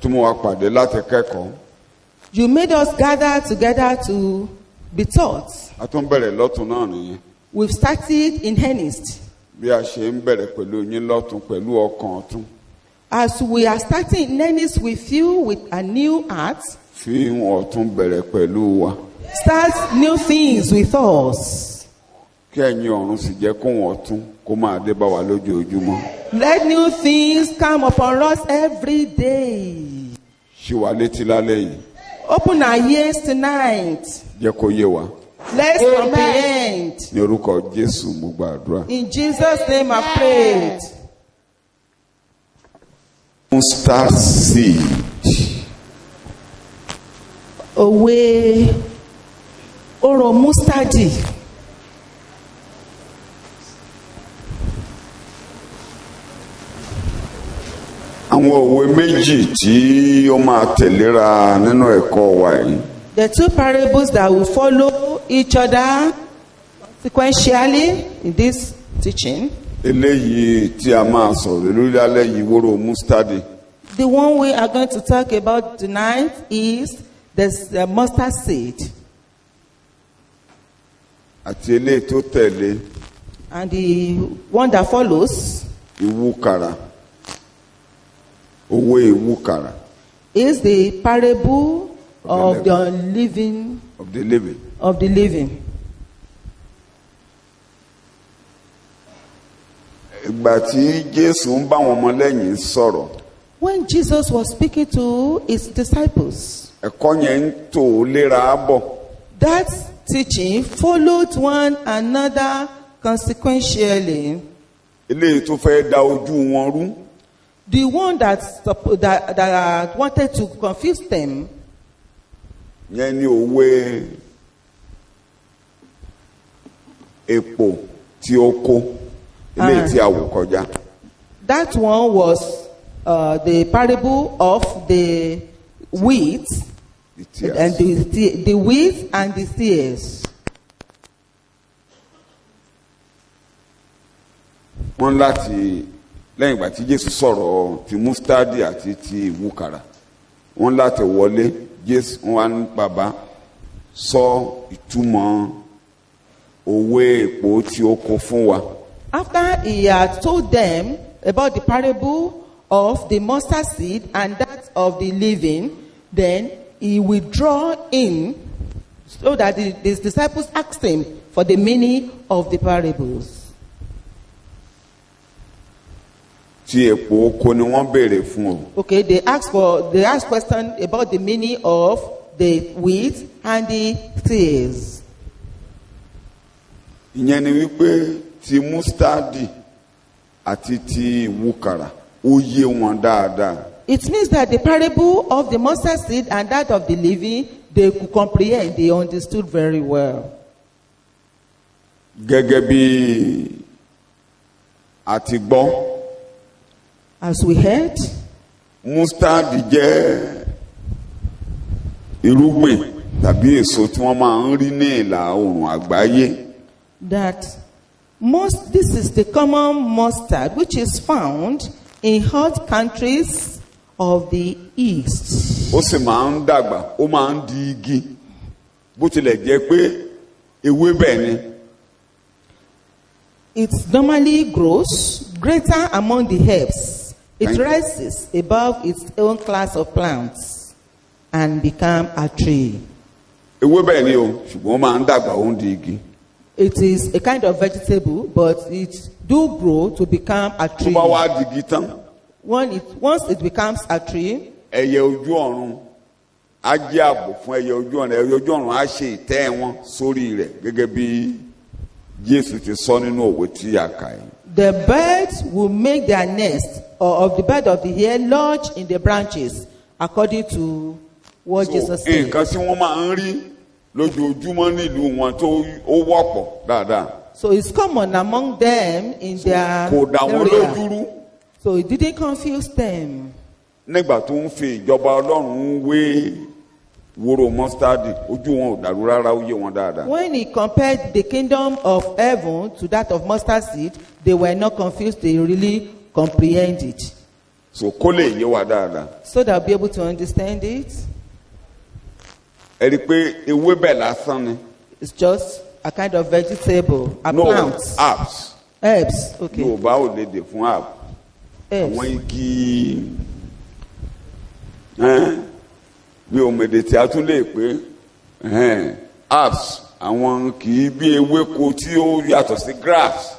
tún mú wa pàdé láti kẹ́kọ̀ọ́. You made us gather together to be taught. A tún bẹ̀rẹ̀ lọ́tún náà nìyẹn. We've started in earnest. Bí a ṣe ń bẹ̀rẹ̀ pẹ̀lú yín lọ́tún pẹ̀lú ọkàn ọ̀tún. As we are starting in earnest with you with a new heart, Fi ọ̀tún bẹ̀rẹ̀ pẹ̀lú wa. start new things with us. Kí ẹ̀yin ọ̀run sì jẹ́ kóhun ọ̀tún kó máa dé bá wa lójoojúmọ́. Let new things come upon us every day. Ṣí wa létí lálẹ́ yìí. Open our ears tonight. Jẹ́ kó yé wa. Let's comprehend. Ní orúkọ Jésù mo gbàdúrà. In Jesus' name I prayed. Mustard seed. Òwe ọ̀rọ̀ mustadi. Àwọn òwe méjì tí ó máa tẹ̀léra nínú ẹ̀kọ́ wa yìí. The two parables that will follow each other sequentially in this teaching. Eléyìí tí a máa sọ̀rọ̀ lórí alẹ́ yìí wóró mustadi. The one we are going to talk about tonight is the mustard seed. Àti eléyìí tó tẹ̀lé And the one that follows ìwúkàrà. Òwe ìwúkàrà is the parable of the living of the living. of the living. Ìgbà tí Jésù ń bá àwọn ọmọlẹ́yìn sọ̀rọ̀, When Jesus was speaking to his disciples, ẹ̀kọ́ yẹn ń tò léra bọ̀. that teaching followed one another consequentially. Eléyìí tó fẹ́ da ojú wọn rú. The one that wanted to confuse them Yẹn ni òwe epo tí ó kó. Eléyìí tí a wò kọjá. that one was the parable of the wheat and the wheat and the tares. Wọ́n láti lẹ́yìn ìgbà tí Jésù sọ̀rọ̀ ti mustadi àti ti ìwúkàrà, wọ́n láti wọlé. Jésù wá ní bàbá sọ ìtumọ̀ òwe epo tí ó kó fún wa. After he had told them about the parable of the mustard seed and that of the living, then he withdrew in so that his disciples asked him for the meaning of the parables. Tí epo oko ni wọ́n béèrè fún o. Okay, they asked question about the meaning of the wheat and the tares. Ìyẹn ni wípé ti mustadi àti ti ìwúkàrà ó yé wọn dáadáa. It means that the parable of the mustard seed and that of the living, they could comprehend, they understood very well. Gẹ́gẹ́ bí a ti gbọ́, As we heard, mustadi jẹ́ irúgbìn tàbí èso tí wọ́n máa ń rí ní ìlà oòrùn àgbáyé. that this is the common mustard which is found in hot countries of the east. Ó sì máa ń dàgbà, ó máa ń di igi, bó tilẹ̀ jẹ́ pé ewébẹ̀ ni. It normally grows greater among the herbs. It rises above its own class of plants and become a tree. Ewébẹ̀ ni o, ṣùgbọ́n ó máa ń dàgbà, ó ń di igi. It is a kind of vegetable, but it do grow to become a Tó tree. bá wá di igi tán, Once it becomes a tree, ẹyẹ ojú ọ̀run á jẹ́ ààbò fún ẹyẹ ojú ọ̀run. Ẹyẹ ojú ọ̀run á ṣe ìtẹ́ wọn sórí rẹ̀ gẹ́gẹ́ bí Jésù ti sọ nínú òwe tí a kà yìí. the birds will make their nest of the bird of the air lodge in the branches, according to what Jesus said. Nǹkan tí wọ́n máa ń rí lójoojúmọ́ nílùú wọn tó ó wọ́pọ̀ dáadáa. So it's common among them in their Kò dà wọ́n area. lójú rú. So it didn't confuse them. Nígbà tó ń fi ìjọba Ọlọ́run wé wóró mustadi, ojú wọn ò dàrú rárá, ó yé wọn dáadáa. When he compared the kingdom of heaven to that of mustard seed, they were not confused. They really comprehend it. so kó lè yé wa dáadáa. so that I'll be able to understand it. ẹ rí i pé ewébẹ̀ lásán ni. It's just a kind of vegetable, a plant. Herbs. Herbs, okay. Yorùbá ò lè dè fún herb. Herbs. Àwọn igi bí òmèdè tí a tún lè pé herbs àwọn kì í bí ewéko tí ó yàtọ̀ sí grass.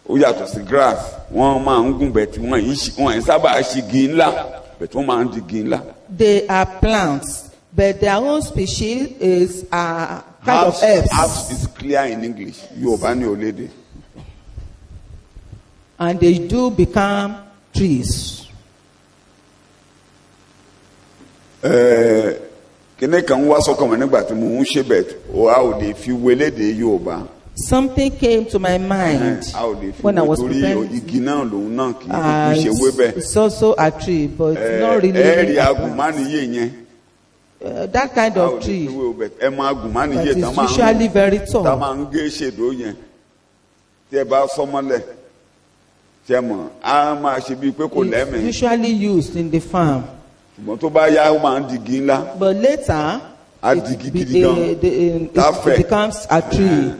Ó yàtọ̀ sí grass. Wọ́n máa ń gùn bẹ̀ tí wọ́n yìí sábà ṣe igi ńlá bẹ̀ tí wọ́n máa ń di igi ńlá. They are plants, but their own species is a kind of herbs. Herbs is clear in English. Yorùbá ni ò lédè. And they do become trees. Kíní kan wá sọ́kàn mọ́ nígbà tí mo ń ṣe bẹ̀ a ò lè fi wélédè Yorùbá. Something came to my mind when I was preparing. Igi náà lòun náà kì í ṣe wébẹ̀. It's also a tree, but it's not really a rí plant. agùnmánìyé yẹn. That kind of tree ẹ mọ agùnmánìyé that is usually very tall. tá máa ń gé ṣèdó yẹn tí ẹ bá sọmọlẹ̀ tí ẹ mọ̀ á máa ṣe bíi pé kò lẹ́mìí. It's usually used in the farm. ṣùgbọ́n tó bá yá ó máa ń digi ńlá. But later it becomes a tree.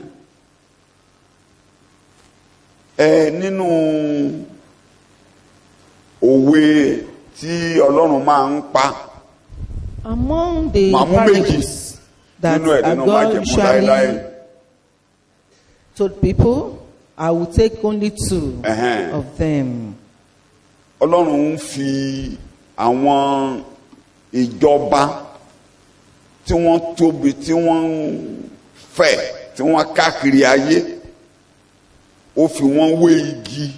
Nínú òwe tí Ọlọ́run máa ń pa. Among the parables that God usually told people, I will take only two of them. Ọlọ́run ń fi àwọn ìjọba tí wọ́n tóbi tí wọ́n fẹ̀ tí wọ́n káàkiri ayé ó fi wọ́n wé igi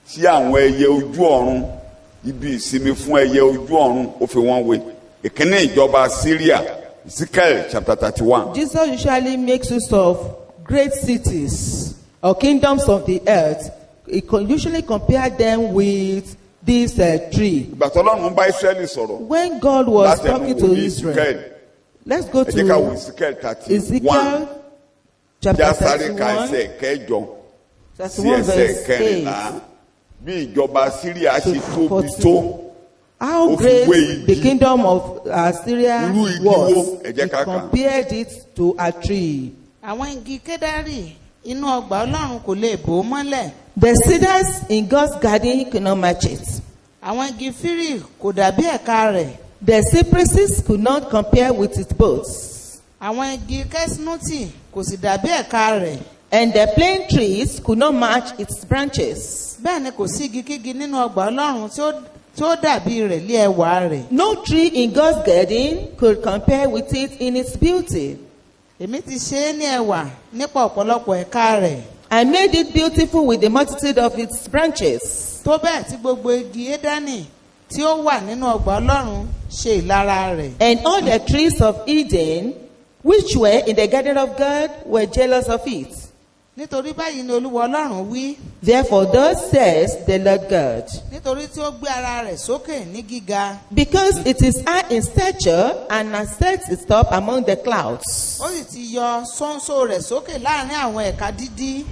tí àwọn ẹyẹ ojú ọ̀run ibi ìsinmi fún ẹyẹ ojú ọ̀run ó fi wọ́n wé. Ìkíní ìjọba Syria, Ezekiel chapter 31. Jesus usually makes use of great cities or kingdoms of the earth. He usually compare them with this tree. Ìgbà tí Ọlọ́run bá Ísírẹ́lì sọ̀rọ̀. When God was talking to Israel, let's go to Ezekiel 31. Ezekiel chapter 31. Verse 8. Bí ìjọba Syria ṣe tóbi tó. How great the kingdom of Syria was. He compared it to a tree. Àwọn igi Kedari inú ọgbà Ọlọ́run kò lè bò ó mọ́lẹ̀. The cedars in God's garden cannot match it. Àwọn igi fírì kò dàbí ẹ̀ka rẹ̀. The cypresses could not compare with its boughs. Àwọn igi kẹ́sínútì kò sì dàbí ẹ̀ka rẹ̀. And the plane trees could not match its branches. Bẹ́ẹ̀ ni kò sí igi kígi nínú ọgbà Ọlọ́run tí ó dàbí rẹ̀ lé ẹwà rẹ̀. No tree in God's garden could compare with it in its beauty. Èmi ti ṣe é ní ẹwà nípa ọ̀pọ̀lọpọ̀ ẹ̀ka rẹ̀. I made it beautiful with the multitude of its branches. Tó bẹ́ẹ̀ tí gbogbo igi Édánì tí ó wà nínú ọgbà Ọlọ́run ṣe ìlara rẹ̀. And all the trees of Eden, which were in the garden of God, were jealous of it. Nítorí báyìí ni Olúwa Ọlọ́run wí. Therefore thus says the Lord God. Nítorí tí ó gbé ara rẹ̀ sókè ní gíga. Because it is high in stature and has set its top among the clouds. Ó sì ti yọ ṣóńṣó rẹ̀ sókè láàrin àwọn ẹ̀ka dídí.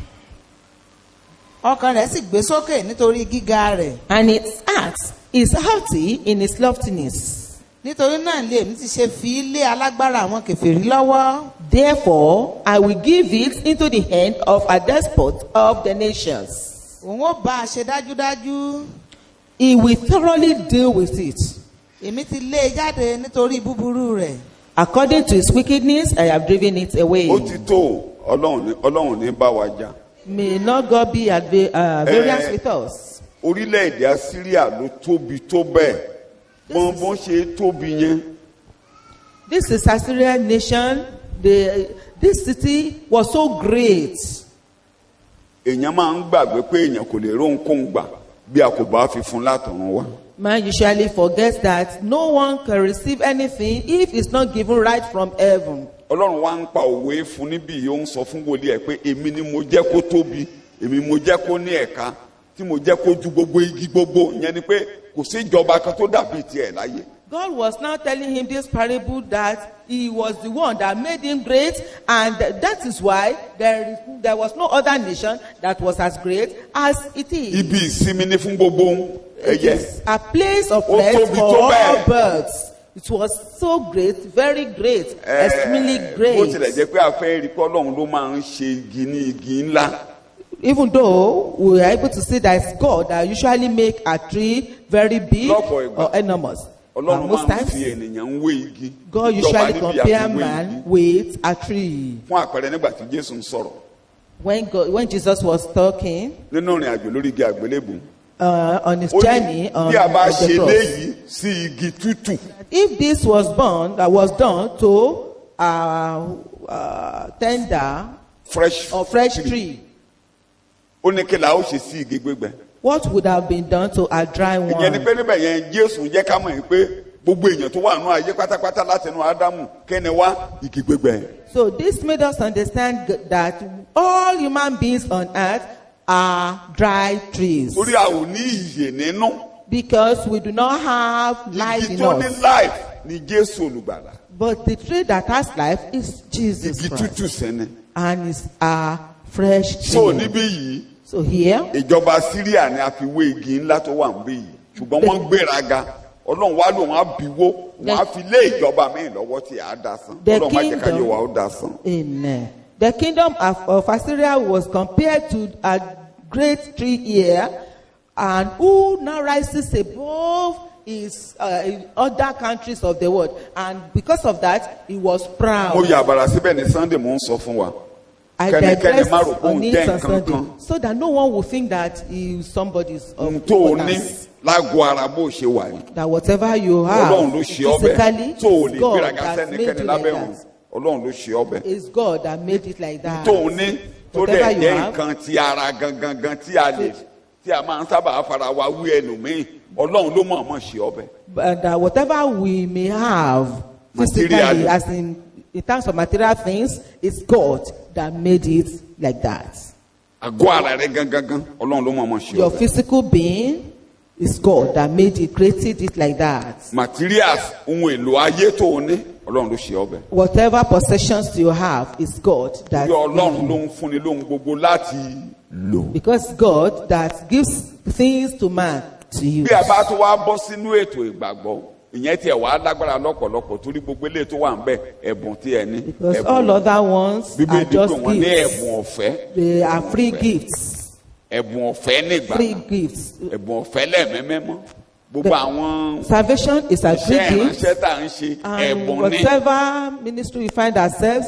Ọkàn rẹ̀ sì gbé sókè nítorí gíga rẹ̀. And its heart is haughty in its loftiness. Nítorí náà lè mi ti ṣe fi lé alágbára àwọn kèfèrí lọ́wọ́. Therefore, I will give it into the hand of a despot of the nations. Òun ó bá a ṣe dájúdájú. He will thoroughly deal with it. Èmi ti lé e jáde nítorí búburú rẹ̀. According to his wickedness, I have driven it away. Ó ti tó Ọlọ́run ní bá wa jà. May not God be at variance with us. Orílẹ̀-èdè Assyria ló tóbi tó bẹ́ẹ̀. Bọ́n ṣe tóbi yẹn. This is Assyrian nation. This city was so great. Èèyàn máa ń gbàgbé pé èèyàn kò lè rónkóhun gbà bí a kò bá fi fún látọ̀run wá. Man usually forgets that no one can receive anything if it's not given right from heaven. Ọlọ́run wá ń pa òwe fún níbí yìí ó ń sọ fún wòlíì ẹ̀ pé èmi ni mo jẹ́ kó tóbi èmi mo jẹ́ kó ní ẹ̀ka tí mo jẹ́ kó ju gbogbo igi gbogbo ìyẹn ni pé kò sí ìjọba kan tó dàbí tiẹ̀ láyé. God was now telling him this parable that he was the one that made him great, and that is why there was no other nation that was as great as it is. Ibi ìsinmi ni fún gbogbo. It ẹyẹ. is a place of Ó rest tóbi for tó bẹ́ẹ̀. all birds. It was so great, very great, extremely Bó great. tilẹ̀ jẹ́ pé a fẹ́ rí pé Ọlọ́run ló máa ń ṣe igi ní igi ńlá. Even though we are able to see that it's God that usually make a tree very big Lọ́pọ̀ ìgbà, or enormous. Ọlọ́run Most máa ń times, fi ènìyàn ń wé igi. God Ìjọba usually níbi compare àfiwé man igi. with a tree. Fún àpẹẹrẹ nígbà tí Jésù ń sọ̀rọ̀ When Jesus was talking nínú ìrìn àjò lórí igi àgbélébùú. on his Ó ní journey on bí a bá the ṣe cross, léyìí sí igi tútù. if this was done to tender fresh or fresh tree, ó ní kí la ó ṣe sí igi gbígbẹ. what would have been done to a dry ìyẹn ni one? pé níbẹ̀ yẹn Jésù jẹ́ ká mọ̀ yín pé gbogbo èèyàn tó wà nínú ayé pátápátá láti inú Ádámù kẹ́ni wá igi gbígbẹ. So this made us understand that all human beings on earth are dry trees, torí a ò ní ìyè nínú. because we do not have life igi in tó ní us. life ni Jésù olùgbàlà. But the tree that has life is Jesus igi Christ, tútù sẹ́ni. and is a fresh so tree. níbí yìí So here, ìjọba Síríà ni a fi wé igi ńlá tó wà níbí yìí ṣùgbọ́n wọ́n gbéraga Ọlọ́run wá lòun á bíwó wọ́n á fi lé ìjọba míì lọ́wọ́ tí a dá san. The Ọlọ́run má jẹ́ ká yé kingdom- wa ó dá san. amen. The kingdom of Assyria was compared to a great tree here, and who now rises above his other countries of the world, and because of that, he was mo proud. yà àbàrà síbẹ̀ ní Sunday mo ń sọ fún wa. I kẹ́nikẹ́ni digressed má rò pé on òun it jẹ́ on nǹkan Sunday, kan. so that no one will think that he is somebody's of ohun tó o ní importance. lágọ̀ọ́ ara bó ṣe wà yìí. That whatever you have Ọlọ́run ló ṣe ọbẹ̀ physically, tó o lè it's God gbéraga that made sẹ́nikẹ́ni you lábẹ́ like òun. that. Ọlọ́run ló ṣe ọbẹ̀. It's God that made it like that. tó o ní tó Whatever dẹ̀ you jẹ́ have. nǹkan ti ara gangan tí a lè tí a máa ń sábà fara wa wí ẹlòmíì Ọlọ́run ló mọ̀ọ́mọ̀ ṣe ọbẹ̀. But whatever we may have physically, Materially. as in terms of material things, it's God that made it like that. àgọ́ ara rẹ gangan Ọlọ́run ló mọ̀ọ́mọ̀ ṣe Your ọbẹ̀. physical being is God that made it, created it like that. materials ohun èlò ayé tó o ní Ọlọ́run ló ṣe ọbẹ̀. Whatever possessions you have is God that bí Ọlọ́run made ló it. ń fúnni lóhun gbogbo láti lò. Because God that gives things to man to use. bí a bá tó wá bọ́ sínú ètò ìgbàgbọ́ ìyẹn tiẹ̀ wá lágbára lọ́pọ̀lọpọ̀ torí gbogbo eléyìí tó wà ń bẹ̀ ẹ̀bùn tí ẹ ní. Because all other ones are Bíbélì pé just wọ́n ní gifts. ẹ̀bùn ọ̀fẹ́. They are free gifts. ẹ̀bùn ọ̀fẹ́ nígbà Free gifts. ẹ̀bùn ọ̀fẹ́ lẹ́ẹ̀mẹ́mẹ́mọ́ gbogbo àwọn Salvation is a free iṣẹ́ gift. ìránṣẹ́ tá à ń ṣe And ẹ̀bùn ní whatever ministry we find ourselves,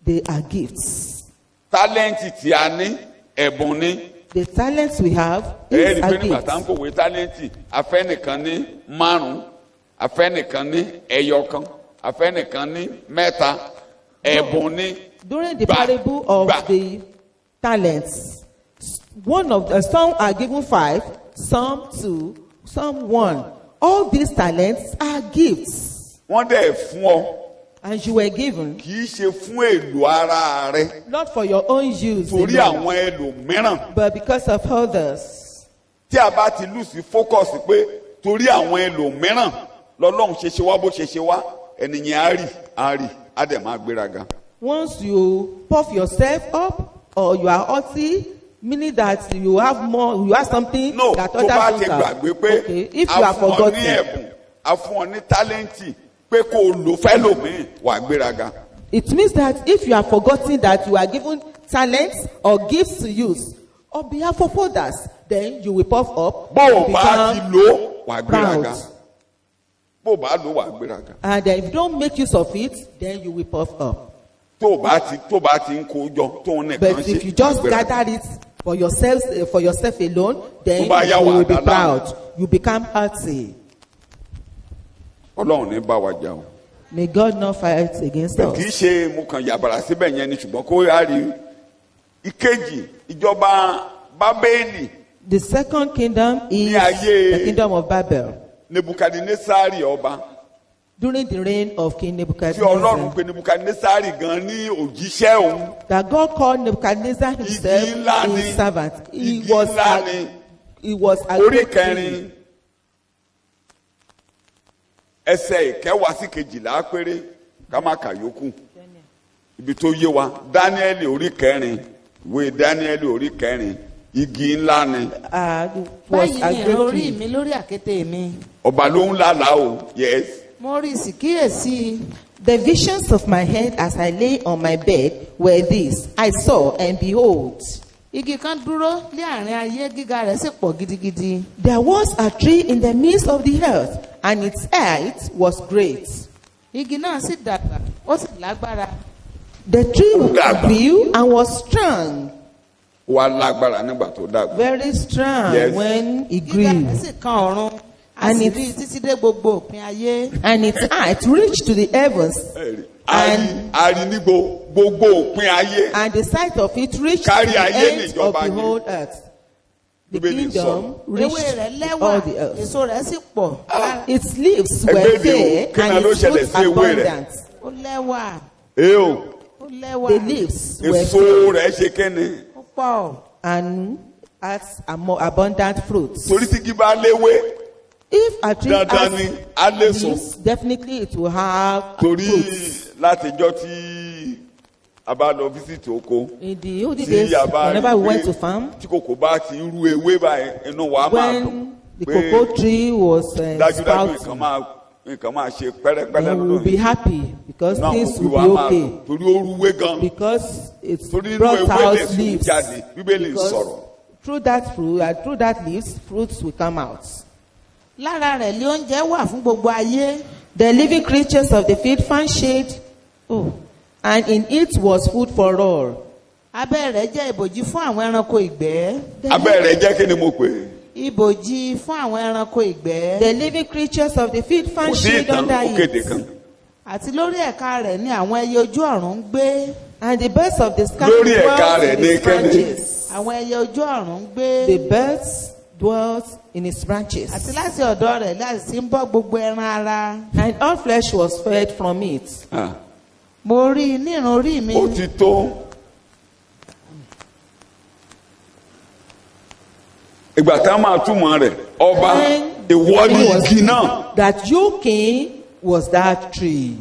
they are gifts. tálẹ́ǹtì tí a ní ẹ̀bùn ní. The talents we have ẹ̀ẹ́dì is pé a nígbà tá à ń gift. kọ̀wé tálẹ́ǹtì afẹ́nìkan ní márùn-ún afẹ́nìkan ní ẹyọkan afẹ́nìkan ní mẹ́ta ẹ̀bùn ní. During the Gbà, parable of gbà. the talents, some are given 5, some 2, some 1. All these talents are gifts, wọ́n dẹ̀ fún ọ and you were given kì í ṣe fún èlò ara rẹ not for your own use, torí alone, àwọn ẹlòmíràn. but because of others. tí a bá ti lù sí focus pé torí àwọn ẹlòmíràn lọ́lọ́run ṣe ṣe wá bó ṣe ṣe wá ènìyàn á rì á dẹ̀ máa gbéraga. Once you puff yourself up or you are haughty, meaning that you have more, you have something no that tó bá others ti don't have. gbàgbé pé Okay, if you a are fún ọ ní forgotten, ẹ̀bùn a fún ọ ní tálẹ́ǹtì pé kó o lò fẹ́lòmíì wà gbéraga. it means that if you are forgotten that you are given talents or gifts to use on behalf of others, then you will puff up bó o and bá ti become lò wà gbéraga. proud. bó o bá lò wà gbéraga. And if you don't make use of it, then you will puff up. tó o bá ti ń kó jọ tó ń But nìkan if you ṣe just wà gbéraga. gather it for yourself alone, then Tó bá yá you wà will be dáadáa. proud. You become haughty. Ọlọ́run ní bá wa jà o. May God not fight against kì í us. ṣe mo kàn yàbàrà síbẹ̀ yẹn ni ṣùgbọ́n kó yá rí ìkejì ìjọba Bábélì The second kingdom is Ní ayé- the kingdom of Babel. Nebukadnesari ọba During the reign of King tí Ọlọ́run Nebuchadnezzar, pe Nebukadnesari gan ní òjíṣẹ́ òun. that God called Nebuchadnezzar himself Igi ńlá ni. his servant. Igi ńlá ni. He was a Orí great kẹrin king. ẹsẹ̀ ìkẹwàá sí kejìlá péré ká má kà yòókù ibi tó yé wa Dáníẹ́lì orí kẹrin ìwé Dáníẹ́lì orí kẹrin igi ńlá ni was báyìí a ni ìran great orí tree. mi lórí àkéte mi ọba ló ń lálàá o yes mo rí sì kíyèsí The visions of my head as I lay on my bed were these. I saw and behold, igi kan dúró lé àárín ayé gíga rẹ̀ sì pọ̀ gidigidi there was a tree in the midst of the earth, and its height was great. igi náà sì dàgbà ó sì lágbára The tree Dàgbà. grew and was strong, wà lágbára nígbà tó dàgbà very strong Yes. when it gíga grew. rẹ̀ sì kan ọ̀run a And sì it- rí i títí dé gbogbo òpin ayé And its height reached to the heavens, a rí ní gbogbo òpin ayé and the sight of it reached to Kárí the ayé ends of níjọba the yẹn. whole earth. The Bíbélì kingdom sọ. ewé reached rẹ̀ lẹ́wà all the earth. èso rẹ̀ sì pọ̀ Its leaves Ẹgbẹ́ were ìdè fair, o, kí ni and ló its ṣẹlẹ̀ fruits sí ewé rẹ̀? abundant. ó lẹ́wà ee o ó lẹ́wà The leaves were èso fair rẹ̀ ṣe kẹ́ni ó pọ̀ and has a more abundant fruits. torí tí kí bá léwé If a tree dandan ni á lè has so leaves, definitely it will have torí fruits. látijọ́ tí a bá lọ visit oko In the olden tí days, a bá rí whenever we went to pé farm, tí kòkó bá ti ń rú ewé báyìí inú wa máa dùn when the pé cocoa tree was dájúdájú sprouting, nǹkan máa ṣe pẹ́rẹ́pẹ́rẹ́ then we will lọ́dún be yìí happy because náà things òbí will wa be máa okay. dùn torí ó rúwé gan Because it's torí inú brought ewé lè out sùn leaves. jáde bíbélì ń Because sọ̀rọ̀ through that fruit, through that leaves, fruits will come out. lára rẹ̀ lé oúnjẹ wà fún gbogbo ayé The living creatures of the field found shade, and in it was food for all. abẹ́ rẹ̀ jẹ́ ìbòjí fún àwọn ẹranko ìgbẹ́ abẹ́ rẹ̀ jẹ́ kí ni mo pè é ìbòjí fún àwọn ẹranko ìgbẹ́ The living creatures of the field kò found sí shade ìtàn under ó kéde it. kan àti lórí ẹ̀ka rẹ̀ ni àwọn ẹyẹ ojú ọ̀run ń gbé And the birds of the sky Lórí ẹ̀ka dwelt rẹ̀ in ní its kẹ́ni. branches. àwọn ẹyẹ ojú ọ̀run ń gbé The birds dwelt in its branches. àti láti ọ̀dọ̀ rẹ̀ láti ti ń bọ́ gbogbo ẹran ara And all flesh was fed from it. Ah, mo rí i ní ìran orí mi ó ti tó ìgbà tá a máa túmọ̀ rẹ̀ ọba When ìwọ ni it was igi náà that you king was that tree.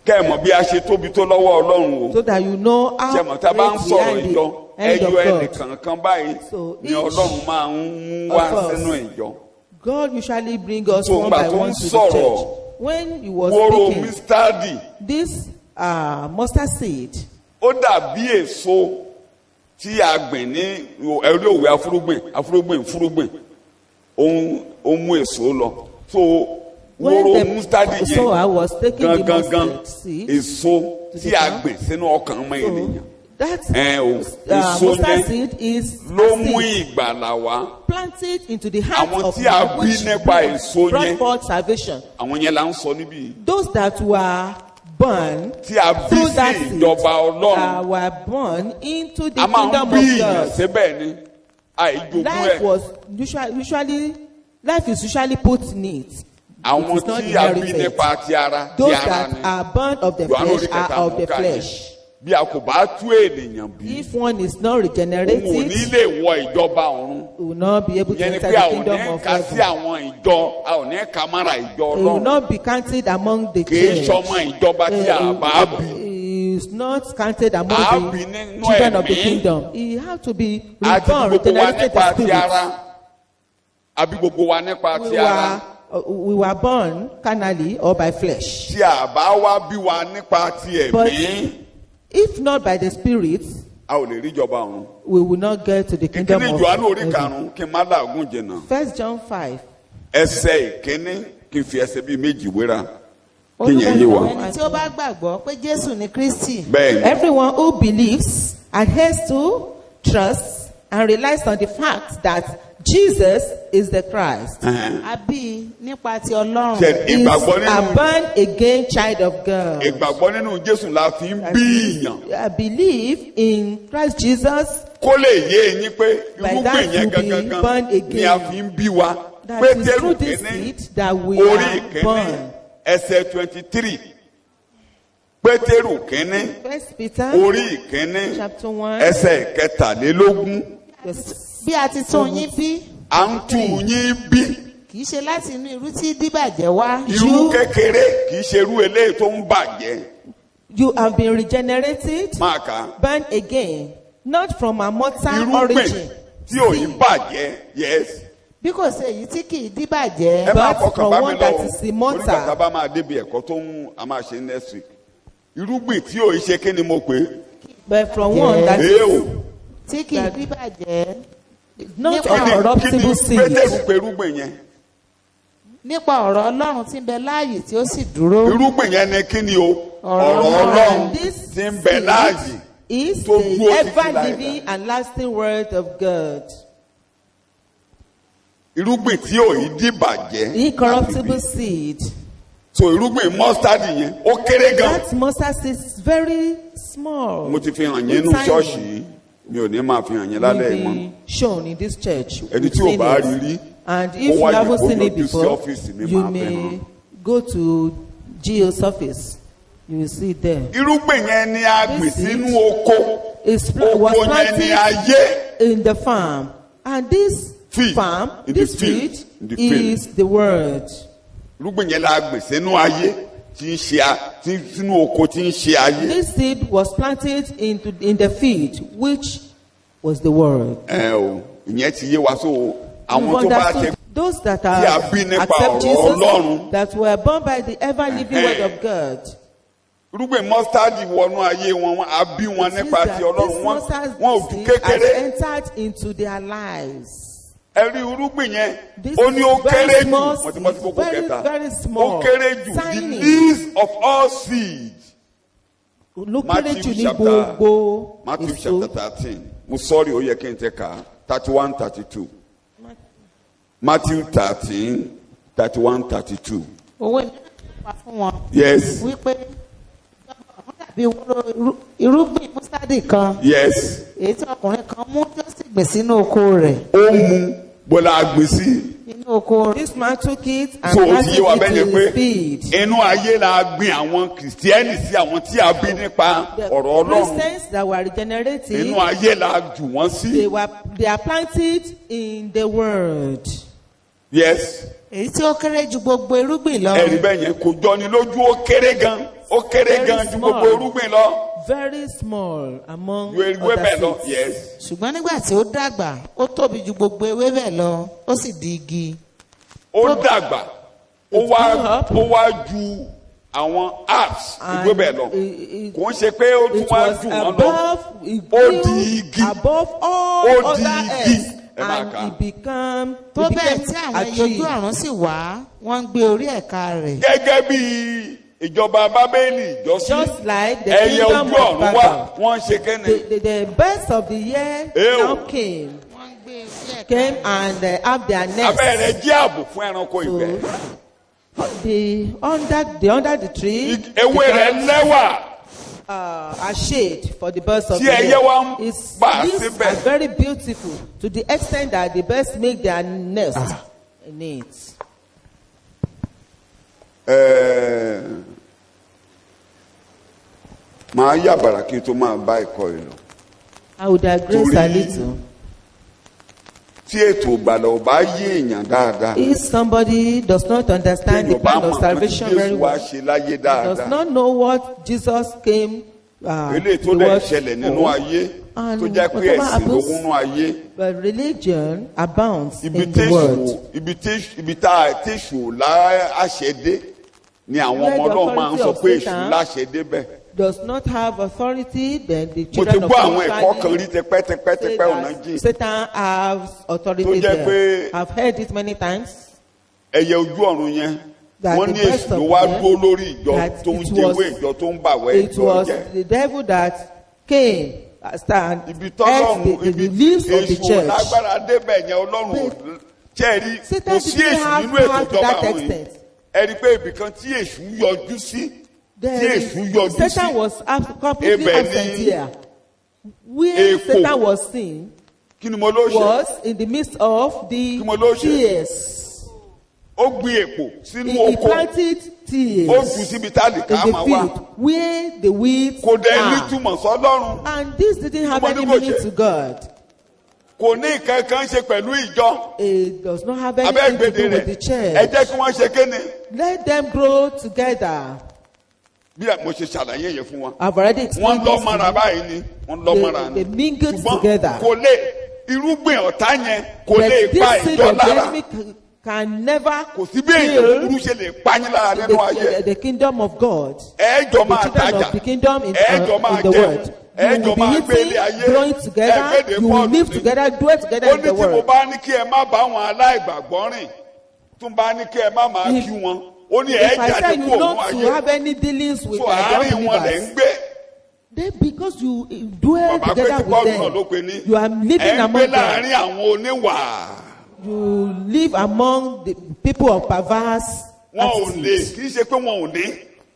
kẹ́ ẹ̀ mọ̀ bí a ṣe tóbi tó lọ́wọ́ ọlọ́run o So that you know how ṣe mọ̀ tá a bá ń great sọ̀rọ̀ behind ìjọ the end ẹyọ of God. ẹnìkankan báyìí So ni each ọlọ́run máa ń mú wá of us, sínú ìjọ God usually bring us So, one ìgbà by tó ń one to the sọ̀rọ̀, church. When he was wóró speaking, mistadi this mustard seed ó dàbí èso tí a gbìn ní ẹrí òwe afúrúgbìn ó mú èso lọ so wóró mustadi sower was taking the gangan mustard seed èso to tí the a ground. gbìn sínú ọkàn ọmọ ènìyàn That èso mustard yẹn seed is ló a mú seed ìgbàlà wá planted into the heart Àwọn of tí a man, bí which nípa èso brought yẹn. forth salvation. àwọn yẹn là ń sọ níbí Those that were born tí a bí through that sí seed ìjọba ọlọ́run were born into the a máa ń kingdom bí of ìyàn God. síbẹ̀ ni àìjogún Life ẹ̀ was usually life is usually put in it. àwọn It is not tí a bí inherited. nípa ti ara Those ti ara that ni are born of the Jòhánù flesh orí are kẹta of the àmúká yẹn. flesh. bí a kò bá tú ènìyàn bí If one is not òun ò ní regenerated, lè wọ ìjọba ọ̀run he will not be able to ìyẹn ni enter pé a the ò kingdom ní of ka sí heaven. àwọn ìjọ a ò ní ka mára ìjọ He will ọlọ́run not be counted among the kì í church. ṣọmọ ìjọba tí a bá bí He is not counted among A the bí nínú children of the ẹ̀mí. kingdom. He had to be àti reborn, gbogbo wa regenerated nípa in ti spirit. ara àbí gbogbo wa nípa ti ara We were born carnally or by flesh. tí a bá wá bí wa nípa ti But ẹ̀mí if not by the spirit, a ò lè rí ìjọba ọ̀run. we will not get to the kingdom ìkíní of Jòhánù orí heaven. karùn-ún kí n má làágùn jìnnà 1 John 5. ẹsẹ̀ ìkíní kí n fi ẹsẹ̀ bíi méjì wéra kí yẹn yé wa. ẹni tí ó bá gbàgbọ́ pé jésù ni kristi bẹ́ẹ̀ ni Everyone who believes, adheres to, trusts, and relies on the fact that Jesus is the Christ a bí i nípa ti ọlọ́run ṣe is ìgbàgbọ́ a nínú born again child of God. ìgbàgbọ́ nínú Jésù la fi ń bí ìyàn I believe in Christ Jesus kó lè yé eyín pé By that irúgbìn yẹn you be gangan born ni a again. fi ń bí wa that is Pétérù through this kìíní seed that we orí are ìkíní born. ẹsẹ̀ 23 Pétérù kìíní 1 Peter orí ìkíní chapter 1 ẹsẹ̀ kẹtàlélógún verse bí a ti tún yín bí à ń tù yín bí kì í ṣe láti inú irú tí díbàjẹ́ wá irú kékeré kì í ṣe irú eléyìí tó ń bàjẹ́ you have been regenerated, máa kà á born again, not from a mortal irúgbìn origin, tí ò ní bàjẹ́ yes. bí kò ṣe èyí tí kì í díbàjẹ́. ẹ máa But fọkàn from bá mi one lọ that o is immortal. onígbà tá a bá máa débi ẹ̀kọ́ tó ń a máa ṣe next week irúgbìn tí ò í ṣe kí ni mo pè é. but from one that èé o is tí kì í díbàjẹ́. not Kí a ni- corruptible seed. pétérù pé irúgbìn yẹn nípa ọ̀rọ̀ ọlọ́run tí ń bẹ láàyè tí ó sì dúró. irúgbìn yẹn ni kí ni o ọ̀rọ̀ Ọ̀rọ̀ ọlọ́run And this tí ń bẹ seed láàyè is tó the dúró títí ever láéláé. living and lasting word of God. irúgbìn tí ò í dìbàjẹ́. Incorruptible seed. so irúgbìn mustard yẹn ó kéré gan. That mustard seed is very small. mo ti fi hàn yín nínú Tiny. ṣọ́ọ̀ṣì yìí mi ò ní máa fi hàn yín lálẹ́ Will ìmọ̀. be shown in this church. ẹni We've tí ò seen bá it. rí rí And ó if you wáyé haven't kó seen it yọjú sí before, ọ́fíìsì mi you máa fi may hàn. go to Geo's office. You will see it there. irúgbìn yẹn ni a gbìn This seed sínú oko It's oko was yẹn ni planted ayé. in the farm. And this Field. farm, In the this field. field In the field. is the word. irúgbìn yẹn la gbìn sínú ayé tí ń ṣe sínú oko tí ń ṣe ayé. This seed was planted in the field, which was the word. ẹ o ìyẹn ti yé wa so We've àwọn tó bá understood tẹ those that tí a bí nípa accept ọ̀rọ̀ Jesus, Ọlọ́run. that were born by the ever-living word of God. irúgbìn mustard wọnú ayé wọn a bí wọn Since nípa that ti Ọlọ́run this wọn mustard ò ju seed has kékeré. entered into their lives. ẹ rí irúgbìn yẹn This ó ní ó is very kéré jù small wọ́n ti mọ́ sí seed, kókó very, kẹta very small, ó kéré jù the tiny. least of all seeds. Ló kéré jù ní chapter gbogbo Matthew èso. chapter 13 mo sọ́ọ̀rì ó yẹ kí n tẹ ká 31-32 Matthew 13-31-32 owó ìlú pa fún wọn. yes wípé ó dàbí wóró irúgbìn mustadi kan yes èyí tí ọkùnrin kan mú tí ó sì gbìn sínú oko rẹ̀. ó mú bọ́lá agbè sí inú oko rẹ̀. This man took it and so ó ti planted yé wa it bẹ́ẹ̀ in yẹn pé his field. inú ayé la gbìn àwọn kìrìsìtẹ́nì sí àwọn tí a bí nípa The ọ̀rọ̀ Ọlọ́run Christians that were regenerated, inú ayé la jù wọ́n sí they are planted in the word. yes èyí tí ó kéré ju gbogbo irúgbìn lọ. ẹ̀rí bẹ́ẹ̀ yẹn kò jọ ni lójú ó kéré gan Very ju gbogbo small. irúgbìn lọ Very small among ju ewé bẹ́ẹ̀ lọ other seeds. yes ṣùgbọ́n nígbà tí ó dàgbà ó tóbi ju gbogbo ewébẹ̀ lọ ó sì di igi. ó dàgbà ó wá ju àwọn apps And ìwé bẹ́ẹ̀ lọ kò ń ṣe pé ó tún It wá was jù wọ́n lọ above, it Ó grew di igi. above all Ó di other igi. herbs, Ẹ máa and kà. it became tó it bẹ́ẹ̀ became tí àwọn a ẹyẹ tree. ojú ọ̀run sì wá wọ́n ń gbé orí ẹ̀ka rẹ̀. gẹ́gẹ́ bí ìjọba bábélì ìjọsí Just like the ẹyẹ kingdom ojú of ọ̀run wá Babel. wọ́n ń ṣe kẹ́ni The birds of the year Ew. now came wọ́n ń gbé orí ẹ̀ka came and have their nest. abẹ́rẹ́ jẹ́ ààbò fún ẹranko ìgbẹ́ The under the tree ewé rẹ̀ becomes, lẹ́wà a shade for the birds of Tí the ẹyẹ air. wá ń bà These síbẹ̀. are very beautiful to the extent that the birds make their nest in it. màá yà bàrà kí n tó máa bá ẹ̀kọ́ yìí lọ. I would digress a Torí- little. tí ètò ìgbàlà ò bá yé èèyàn dáadáa If somebody does not understand the téèyàn bá plan mọ̀ of pé tí salvation very Jésù wá well, ṣe láyé does dáadáa not know what Jesus came eléyìí tó the dẹ̀ world ṣẹlẹ̀ nínú for, ayé and tó jẹ́ pé whatever ẹ̀sìn ló happens, kúnnú ayé but religion abounds ibi in the world. ibi tá tẹ̀sù láṣẹ dé ni àwọn Where ọmọ the náà máa ń sọ authority pé of èṣù Satan láṣẹ débẹ̀. Does not have authority, then the mo ti children of gbọ́ àwọn God ẹ̀kọ́ kan say rí tipẹ́tipẹ́tipẹ́ ọ̀nà that jìn Satan has Tó authority jẹ́ pé- there. I've heard it many times. ẹyẹ ojú ọ̀run yẹn That wọ́n the ní best èṣù ló of wá them, dúró lórí ìjọ that tó ń it jẹ́wé was- ìjọ tó ń bàwẹ́ It ìjọ was jẹ́. the devil that came and ibi ate tọ́lọ́run the ibi leaves of the èṣù church. lágbára débẹ̀ yẹn ọlọ́run ò jẹ́rìí Satan kò sí didn't èṣù have nínú ètò power to ìjọba that àwọn yìí extent. ẹ rí i pé ibìkan tí èṣù yọjú sí tí èṣù yọjú Satan sí was completely Ibẹ̀ absent ni here. Where èpò. Satan was seen kí ni mo ló ṣe was in the midst of the Kí mo ló ṣe? tears. ó gbin èpò sínú He oko planted ó jù tears síbi tá a lè in ká the máa wá field where the weeds kò dé are. nítumọ̀ sọ́lọ́run And this didn't have Kí mo any ní kó meaning ṣe? to God. kò ní nǹkan kan ṣe pẹ̀lú ìjọ It does not have abẹ́ anything to ìgbèdè do rẹ̀ with the ẹ church. jẹ́ kí wọ́n ṣe kéne Let them grow together. bí mo ṣe ṣàlàyé yẹn fún wa. I've already wọ́n explained lọ́ this mọ́ra to báyìí ni wọ́n lọ́ mọ́ra you. ni. They mingled ṣùgbọ́n together. kò lè irúgbìn ọ̀tá yẹn kò lè But pa this seed ìjọ of the lára. enemy can never Kò sí bí èèyàn kill búburú ṣe lè pa yín lára nínú ayé. the kingdom of God. Ẹ̀ẹ́jọ The máa children tajà. of the kingdom in Ẹ̀ẹ́jọ máa the jẹun. world. You Ẹ̀ẹ́jọ will máa be gbé ilé eating, ayé. growing together. Ẹ̀ẹ́gbẹ́dẹ̀ You will Paul live ní. together, dwell together Ó in ní the tí mo world. bá ní kí ẹ má bá àwọn aláìgbàgbọ́ rìn tún bá ní kí ẹ má máa If- kí wọn ó ní If ẹ I jáde say you kúrò not fún to ayé have any dealings with so the àárín wọn lẹ̀ ń unbelievers, gbé. then because you dwell Bàbá pé together tí Paul with náà ló pe them, ní you are living ẹ ń gbé among them. láàárín àwọn oníwà. You live among the people of perverse Wọn ò lè attitudes. kì í ṣe pé wọn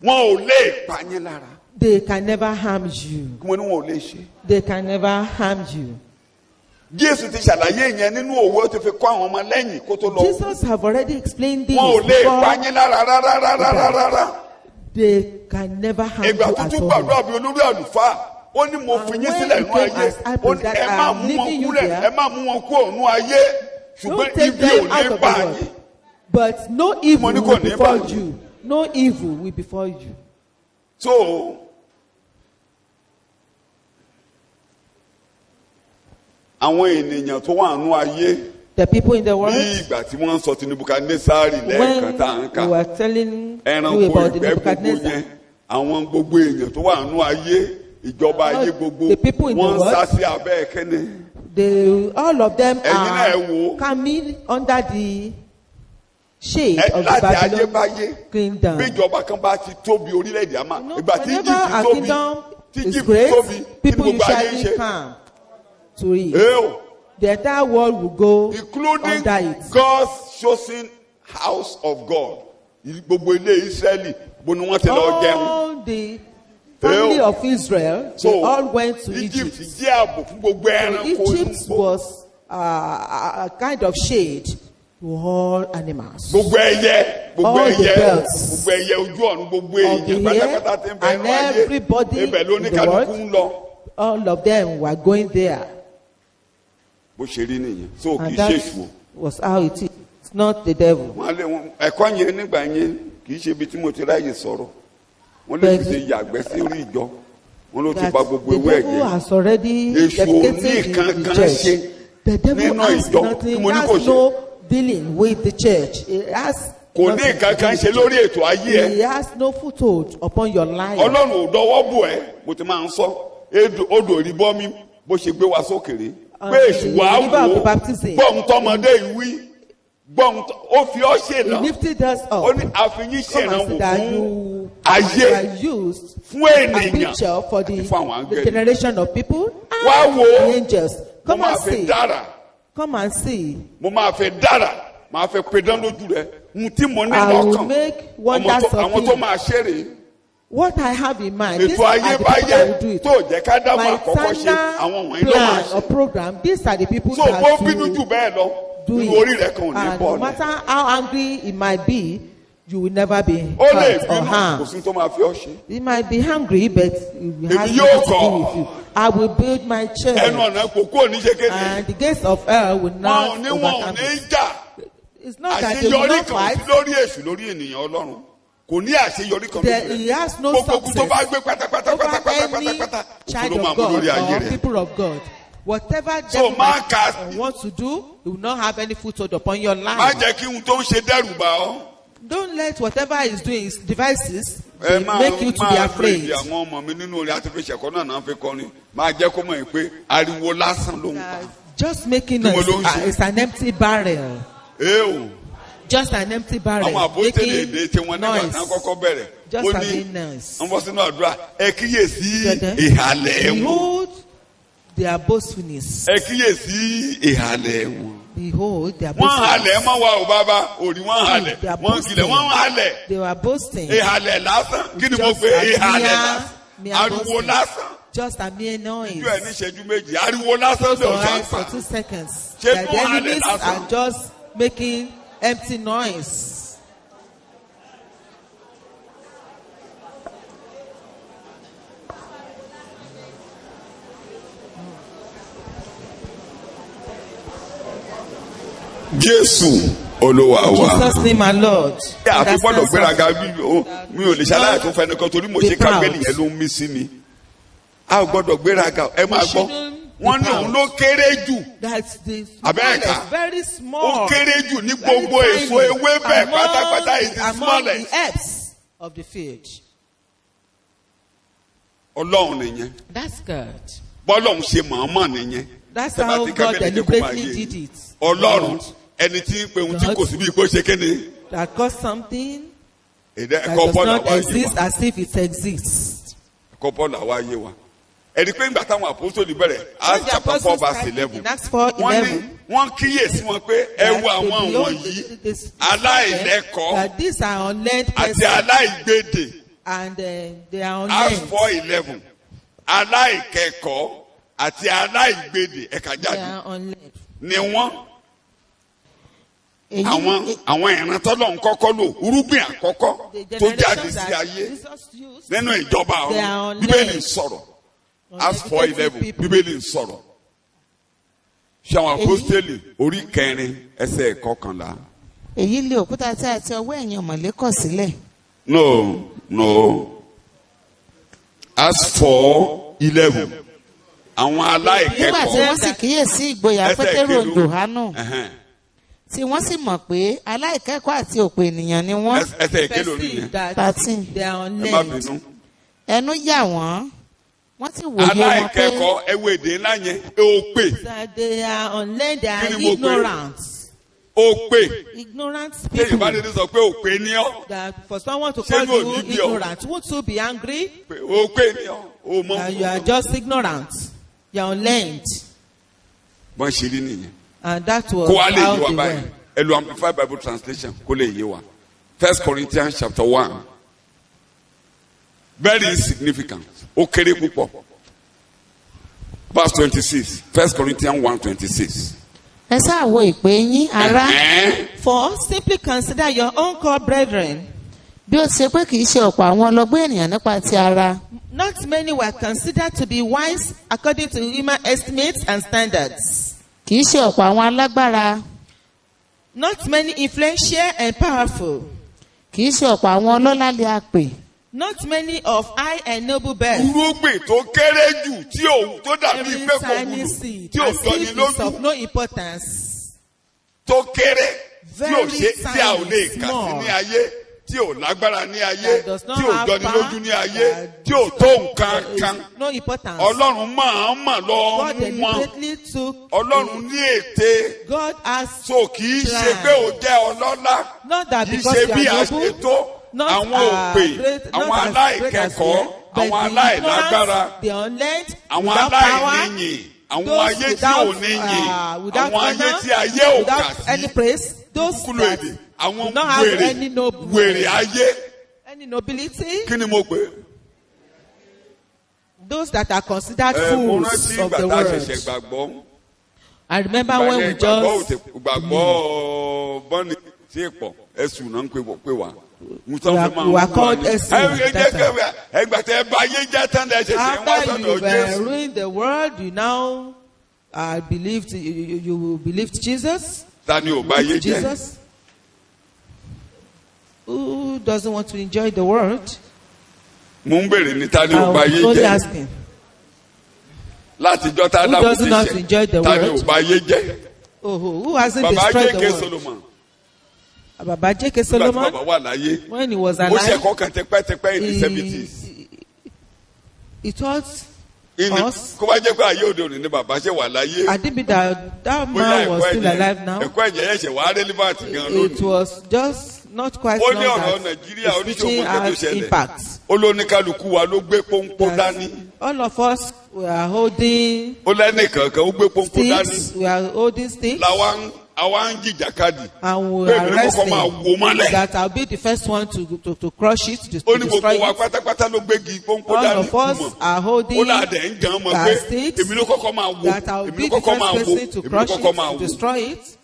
ò lè pa yín lára. They can never harm you. Kí wọ́n ní wọn ò lè ṣe. They can never harm you. Jésù ti ṣàlàyé yẹn nínú òwe ó ti fi kọ́ àwọn ọmọ lẹ́yìn kó tó lọ. Jesus have already explained this Wọn ò lè pa before. yín lára rárá. They can never harm Ìgbà you tó at tún all. gbàdúrà bí olórí àlùfáà ó ní mo fi yín And sílẹ̀ when nínú he came ayé as I ó ní that ẹ I má am mú wọn leaving you kúrẹ̀ there. ẹ má mú wọn kúrò nínú ayé Don't ṣùgbọ́n take ibi ò them out ní of bá the yín. world. But no evil Mo ní kò will ní befall bá yín. you. No evil will befall you. So àwọn ènìyàn tó wà nínú ayé The people in the ní world, ìgbà tí wọ́n ń sọ ti Nebukadnesari lẹ́ẹ̀kan tá à ń when kà we were telling ẹranko you about the ìgbẹ́ gbogbo Nebuchadnezzar, yẹn àwọn gbogbo èèyàn tó wà nínú ayé ìjọba ayé gbogbo the people in the wọ́n ń world, sá sí abẹ́ ẹ̀kẹ́ni. all of them Ẹ̀yin náà ẹ are wò ó. coming under the shade of the Láti Babylon ayébáyé kingdom. bí ìjọba kan bá ti tóbi orílẹ̀-èdè àmà You know, ìgbà tí whenever Egypt our tóbi kingdom tí is Egypt great, tóbi kí ni people gbogbo ayé ń usually ṣe. come to it. Eo, The entire world will go including under it. God's chosen house of God gbogbo ilé Ísírẹ́lì bó ni wọ́n ti lọ jẹun. All the family Eo. of Israel, So they all went to Egypt Egypt. jẹ́ ààbò fún gbogbo ẹranko Egypt inú was a kind of shade to all animals. gbogbo ẹyẹ gbogbo All the ẹyẹ birds gbogbo ẹyẹ ojú ọ̀run gbogbo of the èèyàn air pátápátá tí ń bẹ and nínú ayé everybody ibẹ̀ ló ní in the kálukú world. ń lọ. All of them were going there. Bó ṣe rí nìyẹn so kì And í that ṣèṣù o. was how it is. It's not the devil. Wọ́n á lé wọn ẹ̀kọ́ yẹn nígbà yẹn kì í ṣe ibi tí mo ti ráyè sọ̀rọ̀ wọ́n lè fi ṣe yàgbẹ́ sí orí ìjọ wọ́n ló ti That pa gbogbo the ewé devil ẹ̀jẹ̀. has already Èṣù ò ní dedicated the kankan church. ṣe The devil nínú has ìjọ nothing, tí mo ní kò has ṣe. no dealing with the church. It has Kò ní nothing to do kankan with ṣe the lórí church. ètò ayé He ẹ̀. has no foothold upon your life. Ọlọ́run ò dọwọ́ bò ẹ́ mo ti máa ń sọ odò ìrìbọ mi bó ṣe gbé wa sókèrè pé èṣù wà á the river of wò the ó baptism. gbọ́n tọmọdé ìwí gbọ́n ó fi ọ́ He ṣèlọ lifted us ó up. ní àfihàn Come and ṣèrànwọ́ see that fún you ayé were used fún a ènìyàn picture for àti fún àwọn the áńgẹ́lì. generation of people Wá and wò ó. the angels. Mo Come máa and fẹ́ see. dára Come and see. mo máa fẹ́ dára máa fẹ́ pedán lójú rẹ̀ n tí mo ní I will lọ́kàn make wonders of àwọn tó you. máa ṣeré What I have in mind, these ètò are the people that ayébáyé will do it. tó jẹ́ ká dámọ̀ My àkọ́kọ́ ṣe àwọn wọ̀nyí ló máa plan ṣe. or program, these are the people So that bó bínú jù will bẹ́ẹ̀ lọ do nínú orí it. rẹ̀ kan ò ní And no bọ́ọ̀lù. matter how angry it might be, you will never be Ó lè hurt or bínú kò harmed. sí tó máa fi ọ́ ṣe. He might be hungry, but it has Èmi nothing yóò to do kọ̀. with you. I will build my Ẹnu church, ọ̀nà kò kúrò ní ṣe kéde. and the gates of hell will Wọn ò not ní wọn ò overcome ní it. jà. It's not that they will Àṣeyọrí not kan fight. sí lórí èṣù lórí ènìyàn Ọlọ́run. Kò ní àṣeyọrí kan There, lórí he rẹ̀. has no Gbogbo ogun tó bá success gbé pátápátá over pátápátá any pátápátá child òfin ló máa of mú God lórí ayé or rẹ̀. people of God. Whatever So, devil máa might kà- want to do, he will not have any foothold upon your Má life. jẹ́ kí ohun tó ń ṣe dẹ́rù bà ọ́. Don't let whatever he's doing, his devices, Ẹ they máa make you to be máa afraid. bèrè àwọn ọmọ mi nínú orin àti fi ṣẹ̀kọ́ náà náà fi kọrin. Máa jẹ́ kó mọ̀ pé ariwo lásán ló ń pa. Just making Kí us, wọ́n ló ń ṣe? it's an empty barrel. Ee o. Just an empty barrel. Àwọn àpótélè èdè tí Making wọ́n nígbà tí wọ́n noise. kọ́kọ́ bẹ̀rẹ̀. Just Ó ní having noise. wọ́n bọ́ sínú àdúrà. Ẹ kíyèsí Dada. ìhàlẹ̀ wọn. Behold their boastfulness. Ẹ kíyèsí ìhàlẹ̀ wọn. Behold their Wọ́n halẹ̀ boastfulness. mọ́ wa ò bàbá òrì wọ́n halẹ̀ They are wọ́n kìlẹ̀ wọ́n halẹ̀ They were boasting. ìhàlẹ̀ lásán kí ni mo Just pè a ìhàlẹ̀ mere lásán ariwo boasting. lásán Just a mere noise. ojú ẹ̀ ní ìṣẹ́jú méjì ariwo lásán For ló sàn eyes for pa 2 seconds. Ṣé That fún the halẹ̀ enemies lásán? are just making empty noise. Jésù Olúwa wa. Jesus name our Lord. Àfi gbọ́dọ̀ gbéraga mi ò lè ṣaláyà tó fẹ́ nìkan torí mo ṣe kábẹ́lì yẹn ló ń mí sí mi. A ò gbọ́dọ̀ gbéraga ẹ máa gbọ́. Wọ́n ní òun ló kéré jù. Abẹ́ẹ̀ka ó kéré jù ní gbogbo èso ewébẹ̀ pátápátá is the smallest. The herbs of the field. Ọlọ́run nìyẹn. That's God. Bọ́lọ́run ṣe mọ̀ọ́mọ̀ nìyẹn. That's how God deliberately did it. Ọlọ́run ẹni tí ń pe ohun tí kò sí bí kò ṣe kéde. That caused something that does not exist as if it exists. Ẹ̀kọ́ Paul àwa yé wa. Ẹ̀rí pé nígbà táwọn apostoli bẹ̀rẹ̀ Acts chapter 4 verse 11. Wọ́n kíyèsí wọn pé ẹ wo àwọn wọ̀nyí aláìlẹ́kọ̀ọ́ àti aláìgbédè. And they are Acts 4:11. Aláìkẹ́kọ̀ọ́ àti aláìgbédè ẹ̀ka jáde ni wọ́n. Àwọn ìran tọ́lọ̀ ń kọ́kọ́ lò irúgbìn àkọ́kọ́ tó jáde sí ayé nínú ìjọba ọ̀run Bíbélì ń sọ̀rọ̀. Acts 4:11 Bíbélì ń sọ̀rọ̀. Ṣé àwọn apostoli orí 4 ẹsẹ̀ 11. Èyí lé òkúta tí a ti ọwọ́ ẹ̀yìn ọ̀mọ̀lé kọ̀ sílẹ̀. No. Acts 4:11. Àwọn aláìkẹ́kọ̀ọ́. Nígbà tí wọ́n sì kíyèsí ìgboyà Pétérù Jòhánù tí wọ́n sì mọ̀ pé aláìkẹ́kọ̀ọ́ àti òpè ènìyàn ni wọ́n. Ẹsẹ̀ ìkélò nìyẹn. 13. Ẹ má bínú. Ẹnu yà wọ́n sì wòye wọn pé. Aláìkẹ́kọ̀ọ́ ẹwọ́ èdè ńlá yẹn òpè. They are unlearned, they are ignorant. Òpè. Ignorant Ṣé people. Yorùbá lè sọ pé òpè ni ọ́? That for someone to call you ignorant, won't you be angry? Òpè ni ọ́. O mọ̀. You are just ignorant. You are unlearned. Bọ́n ṣe rí nìyẹn. And that was Kó wa lè how yé wa they báyìí. were. Ẹ lo Amplified Bible Translation kó lè yé wa. 1 Corinthians chapter 1. Very insignificant. Ó kéré púpọ̀. Verse 26. 1 Corinthians 1:26. Ẹ sáà wo ìpè yín ará. For simply consider your own called brethren. Bí ó ṣe pé kì í ṣe ọ̀pọ̀ àwọn ọlọ́gbọ́n ènìyàn nípa ti ara. Not many were considered to be wise according to human estimates and standards. Kì í ṣe ọ̀pọ̀ àwọn alágbára. Not many influential and powerful. Kì í ṣe ọ̀pọ̀ àwọn ọlọ́lá lè a pè. Not many of high and noble birth. Irúgbìn tó kéré jù tí ò tó dàbí Every pé kò tiny wúlò seed, tí ò as jọni if it's lójú of no importance. tó kéré tí ò Very ṣe tí a ò lè tiny, kà sí small. ní ayé tí ò lágbára ní ayé That does not tí ò have jọni power, lójú ní ayé that tí ò tó nǹkan kan. No importance. Ọlọ́run máa ń mà lọ God mú wọn. deliberately took. Ọlọ́run ní ète God has so kì í ṣe pé ó jẹ́ ọlọ́lá not that kì í because ṣe you bí are àṣetó noble, not àwọn òpè great, àwọn not as great as aláìkẹ́kọ̀ọ́ you, but àwọn the aláìlágbára ignorant, the unlearned, àwọn without power, aláìníyìn àwọn those ayé tí ò without, níyìn without àwọn ayé honor, tí ayé ò kà without any sí praise, those kúlò that èdè àwọn do not have wèrè any noble, wèrè ayé any nobility, kí ni mo pè é. those that are considered Mo fools rántí of ìgbà the tá a ṣẹ̀ṣẹ̀ world. gbàgbọ́. I remember when we just gbàgbọ́ bọ́ọ̀nì tí ì pọ̀ ẹ̀sùn náà ń pè wá. we were called Ẹ̀sùn that time. ẹgbà tẹ bá yé jẹ́ tán lẹ ṣẹ̀ṣẹ̀ wá After you sọ́dọ̀ Jésù. ruined the world, you now believed you believed Jesus. Ta ni ò bá yé jẹ́? Jesus. Who doesn't want to enjoy the world? Mo ń bèrè ní ta ni ò bá yé Only jẹ́? asking. Látijọ́ tá a Who dábò does ti not enjoy the ṣe ta ni ò world? bá yé jẹ́? Oh, who hasn't Bàbá destroyed J.K. the world? Solomon. Baba J.K. Nígbà tí Solomon, bàbá wà láyé. when he was Ó ṣe alive, ẹ̀kọ́ kan tipẹ́tipẹ́ in the 70s. he taught us. Kó bá jẹ́ pé ayé òde òní ni bàbá ṣe wà láyé. I didn't be that Bóyá man was still alive now. ẹ̀kọ́ ẹ̀jẹ̀ ẹ̀ṣẹ̀ wà relevant gan It lónìí. was just not quite Ó long ní ọ̀rọ̀ that Nàìjíríà his preaching oníṣòwò kan tó has ṣẹlẹ̀. impact. Ó lóníkálukú wa ló gbé pọ́npọ́n dání. All of us were holding Ó lẹ́nìkankan ó gbé pọ́npọ́n dání. sticks. We are holding sticks. Àwa ń jìjàkadì. And we Pé are èmi ló kọ́kọ́ máa wò mọ́lẹ̀. wrestling that I'll be the first one to crush it, to Ó ní destroy gbogbo wa it. pátápátá ló gbégi pọ́npọ́n All dání. of us are holding Ó láàdẹ̀ ń jàn mọ́ pé our sticks èmi ló kọ́kọ́ máa wò. that I'll Èmi be ló the kọ́kọ́ máa first wò. person to Èmi ló crush kọ́kọ́ it, máa to wò. destroy it.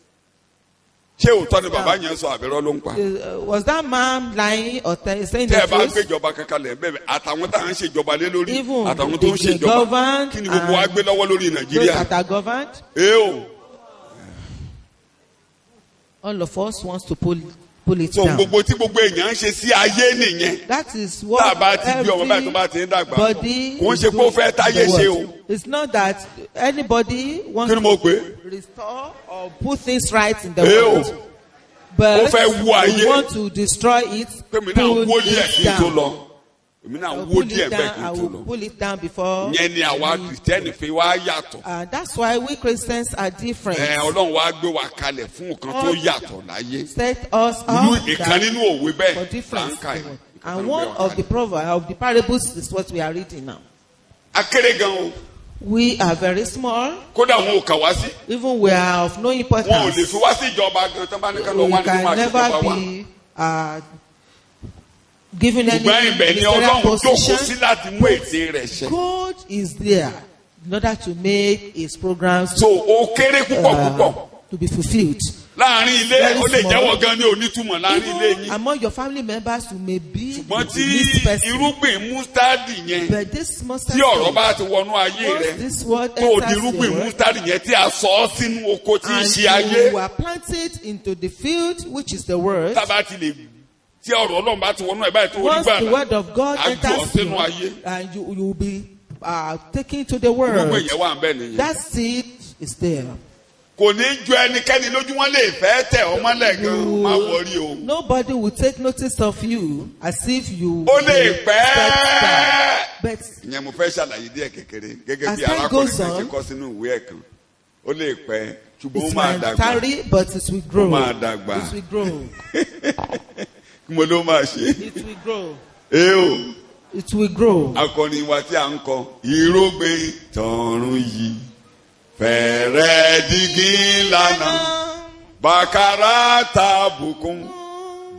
Ṣé òótọ́ ni bàbá yẹn sọ àbẹ̀rẹ̀ ló ń pa? Was that man lying or saying Tẹ́ the ẹ bá truth? gbéjọba kankan lẹ̀ bẹ́ẹ̀ àtàwọn tá à ń ṣèjọba lé lórí Even àtàwọn tó ń the ṣèjọba governed kí ni gbogbo wa gbé lọ́wọ́ lórí Those Nàìjíríà? that are governed, Ee o All of us wants to pull it so down. gbogbo tí gbogbo èèyàn ń ṣe sí ayé nìyẹn. That is tá a what bá ti bí ọmọ báyìí tó bá ti ń dàgbà everybody kò ń is ṣe pé ó doing fẹ́ táyé in the ṣe o. world. It's not that anybody wants kí ni mo pè é? to restore or put things right in the Ee o. world. But Ó fẹ́ wú ayé. we want to destroy it, pé mi náà pull wó díẹ̀ it kí n tó down. lọ èmi náà I will wó pull díẹ̀ it bẹ́ẹ̀ down. kí I n tó will lọ. pull it down before. yẹn ni àwa kìrìtẹ́nì fi wá yàtọ̀. That's why we Christians are different. Ọlọ́run wá gbé wa kalẹ̀ fún nǹkan tó yàtọ̀ láyé. Set us irú up ìkan nínú òwe for bẹ́ẹ̀ difference. là ń kà yìí. And one of the proverbs of the parables is what we are reading now. akéré gan o We are very small. kódà wọn ò kà wá sí. Even we are of no wọn ò lè importance. fi wá sí ìjọba gan tán bá ní ká lọ We wá nínú can never àṣìjọba wa. be given any ṣùgbọ́n ibẹ̀ ni ministerial Ọlọ́run jókòó sí position. láti mú ète rẹ̀ ṣẹ. God is there in order to make his programs so ó kéré púpọ̀ púpọ̀. to be fulfilled. láàrin ilé Very ó lè small. jẹ́wọ́ gan ní onítùmọ̀ láàrin ilé Even yín. among your family members, you may be ṣùgbọ́n the tí least person. irúgbìn mustadi yẹn But this mustard tí ọ̀rọ̀ seed, bá ti wọnú ayé once rẹ̀ this word tó di enters irúgbìn your word, mustadi yẹn tí a sọ ọ́ sínú oko tí ń ṣe and ayé. you are planted into the field, which is the word. tábà ti lè tí ọ̀rọ̀ Ọlọ́run bá ti wọnú ẹ̀ báyìí tó rí Once the gbàgbà word of God á jù ọ́ enters sínú you, ayé. and you will be taken to the irúgbìn word. yẹn wà ń bẹ̀ nìyẹn. That seed is there. kò ní ju ẹnikẹ́ni lójú wọn lè fẹ́ tẹ̀ ọ́ mọ́lẹ̀ gan má wọrí o. Nobody will take notice of you as if you. ó lè step pẹ́. down. But ìyẹn mo fẹ́ ṣàlàyé díẹ̀ kékeré gẹ́gẹ́ As bí time arákùnrin goes kan ṣe on, kọ sínú ìwé ẹ̀ kan ó lè pẹ́ ṣùgbọ́n ó it máa might dàgbà. tarry, but it will grow. Ó máa dàgbà. It will grow. kí mo ló máa ṣe. It will grow. ee o It will grow. akọni wa tí a ń kọ irúgbìn tọ̀run yìí fẹ̀rẹ̀ dígí lánàá bàkàrà tàbùkún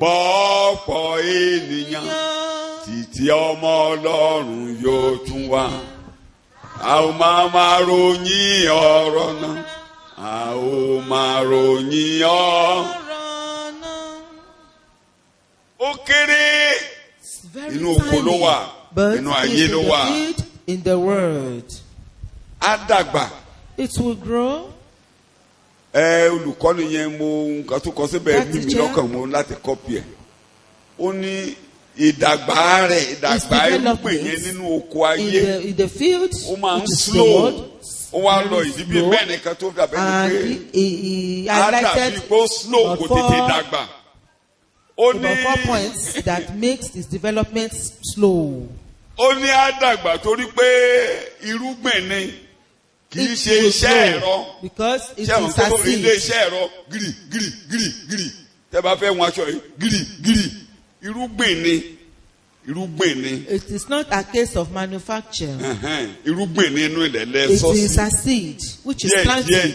bọ́pọ̀ ènìyàn títí ọmọ Ọlọ́run yóò tún wá a ó máa ròyìn ọ̀rọ̀ náà a ó máa ròyìn ó kéré Very inú oko ló tiny, wà but inú it's ayé in ló the wà field, in the word. á dàgbà. It will grow. Olùkọ́ni yẹn mo nǹkan tó kọ síbẹ̀ ní mi lọ́kàn mo láti kọ́pì ẹ̀ ó ní ìdàgbà rẹ̀ ìdàgbà irúgbìn yẹn nínú oko ayé In the field, ó máa ń which is the slow word, ó wá lọ very ìdíbí slow, mẹ́rin kan tó dàbẹ́ and ni pé he á dàbí highlighted pé ó slow kò tètè dàgbà ó ní about 4 points that makes his development slow. ó ní á dàgbà torí pé irúgbìn ni kì í It ṣe will iṣẹ́ grow ẹ̀rọ because it ṣé àwọn is tó a rí ilé seed. iṣẹ́ ẹ̀rọ gírì tẹ́ bá fẹ́ wọn aṣọ yìí gírì irúgbìn ni It is not a case of manufacture. irúgbìn ní inú ilẹ̀ lẹ It sọ́ọ̀sì is a seed which is planted in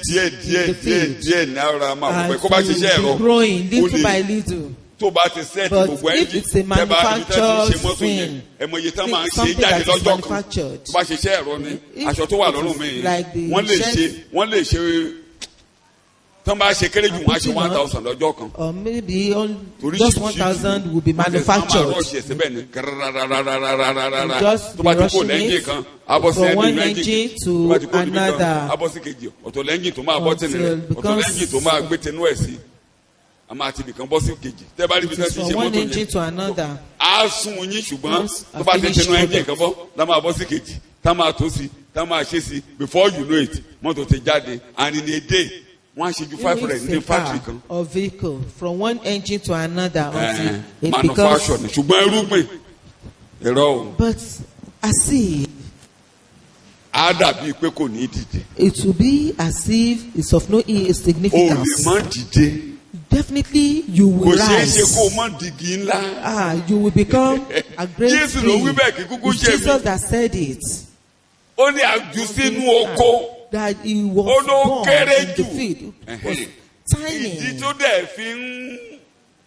the field díẹ̀ ní ara máa and pẹ́ kó bá ti ṣe will ẹ̀rọ be growing ó little by lè little. tó bá ti sẹ́ẹ̀tì But gbogbo if ẹ́ńjì it's a tẹ́ bá ibi tá ti ṣe manufactured mọ́tò yẹn thing, ẹ̀mọ iye tán máa ń ṣe something jáde that is lọ́jọ́ kan manufactured. tó bá ṣe iṣẹ́ ẹ̀rọ ni If aṣọ tó wà it lọ́rùn is mi like the wọ́n lè ṣe tán bá ṣe kéré jù wọ́n á ṣe putting on- 1,000 lọ́jọ́ kan. Or maybe Torí just ṣìṣì 1,000 will be wọ́n máa manufactured. rọ́ọ̀ṣì ẹ̀sẹ̀ bẹ́ẹ̀ ni kárárárárárárá Just tó bá be ti kó rushing lẹ́ńjì it kan abọ́ sí from ẹni one lẹ́ńjì engine tó to bá ti kó níbi kan another. abọ́ sí kejì ọ̀tọ̀ lẹ́ńjì tó máa bọ́ tì ní rẹ̀ Until ọ̀tọ̀ becomes- lẹ́ńjì tó máa gbé tinú ẹ̀ sí a máa ti ibìkan bọ́ sí kejì tẹ́ bá rí ibi It kan is ti from ṣe one mọ́tò engine yẹn to another. á sún yín ṣùgbọ́n Once tó bá ti finished tinú ẹ̀ńjì product. kan bọ́ tá máa bọ́ sí kejì tá máa tó sí tá máa ṣe sí before you know it mọ́tò ti jáde and in a day wọ́n á ṣe ju 500 ní It's a factory car kan. or vehicle from one engine to another until it Manufacture becomes. ni ṣùgbọ́n irúgbìn irọ́ o But a seed, á dàbí pé kò ní dìde it will be as if it's of no o lè significance. má dìde Definitely you kò will ṣeé ṣe rise. kó o má digi ńlá. You will become a great Jésù ló wí tree. bẹ́ẹ̀ kí kúkú It's ṣe mí. Jesus that said it. ó ní àjù sínú oko That he was ó ló born kéré in the jù. field. It was ìdí tiny. tó dẹ̀ fi ń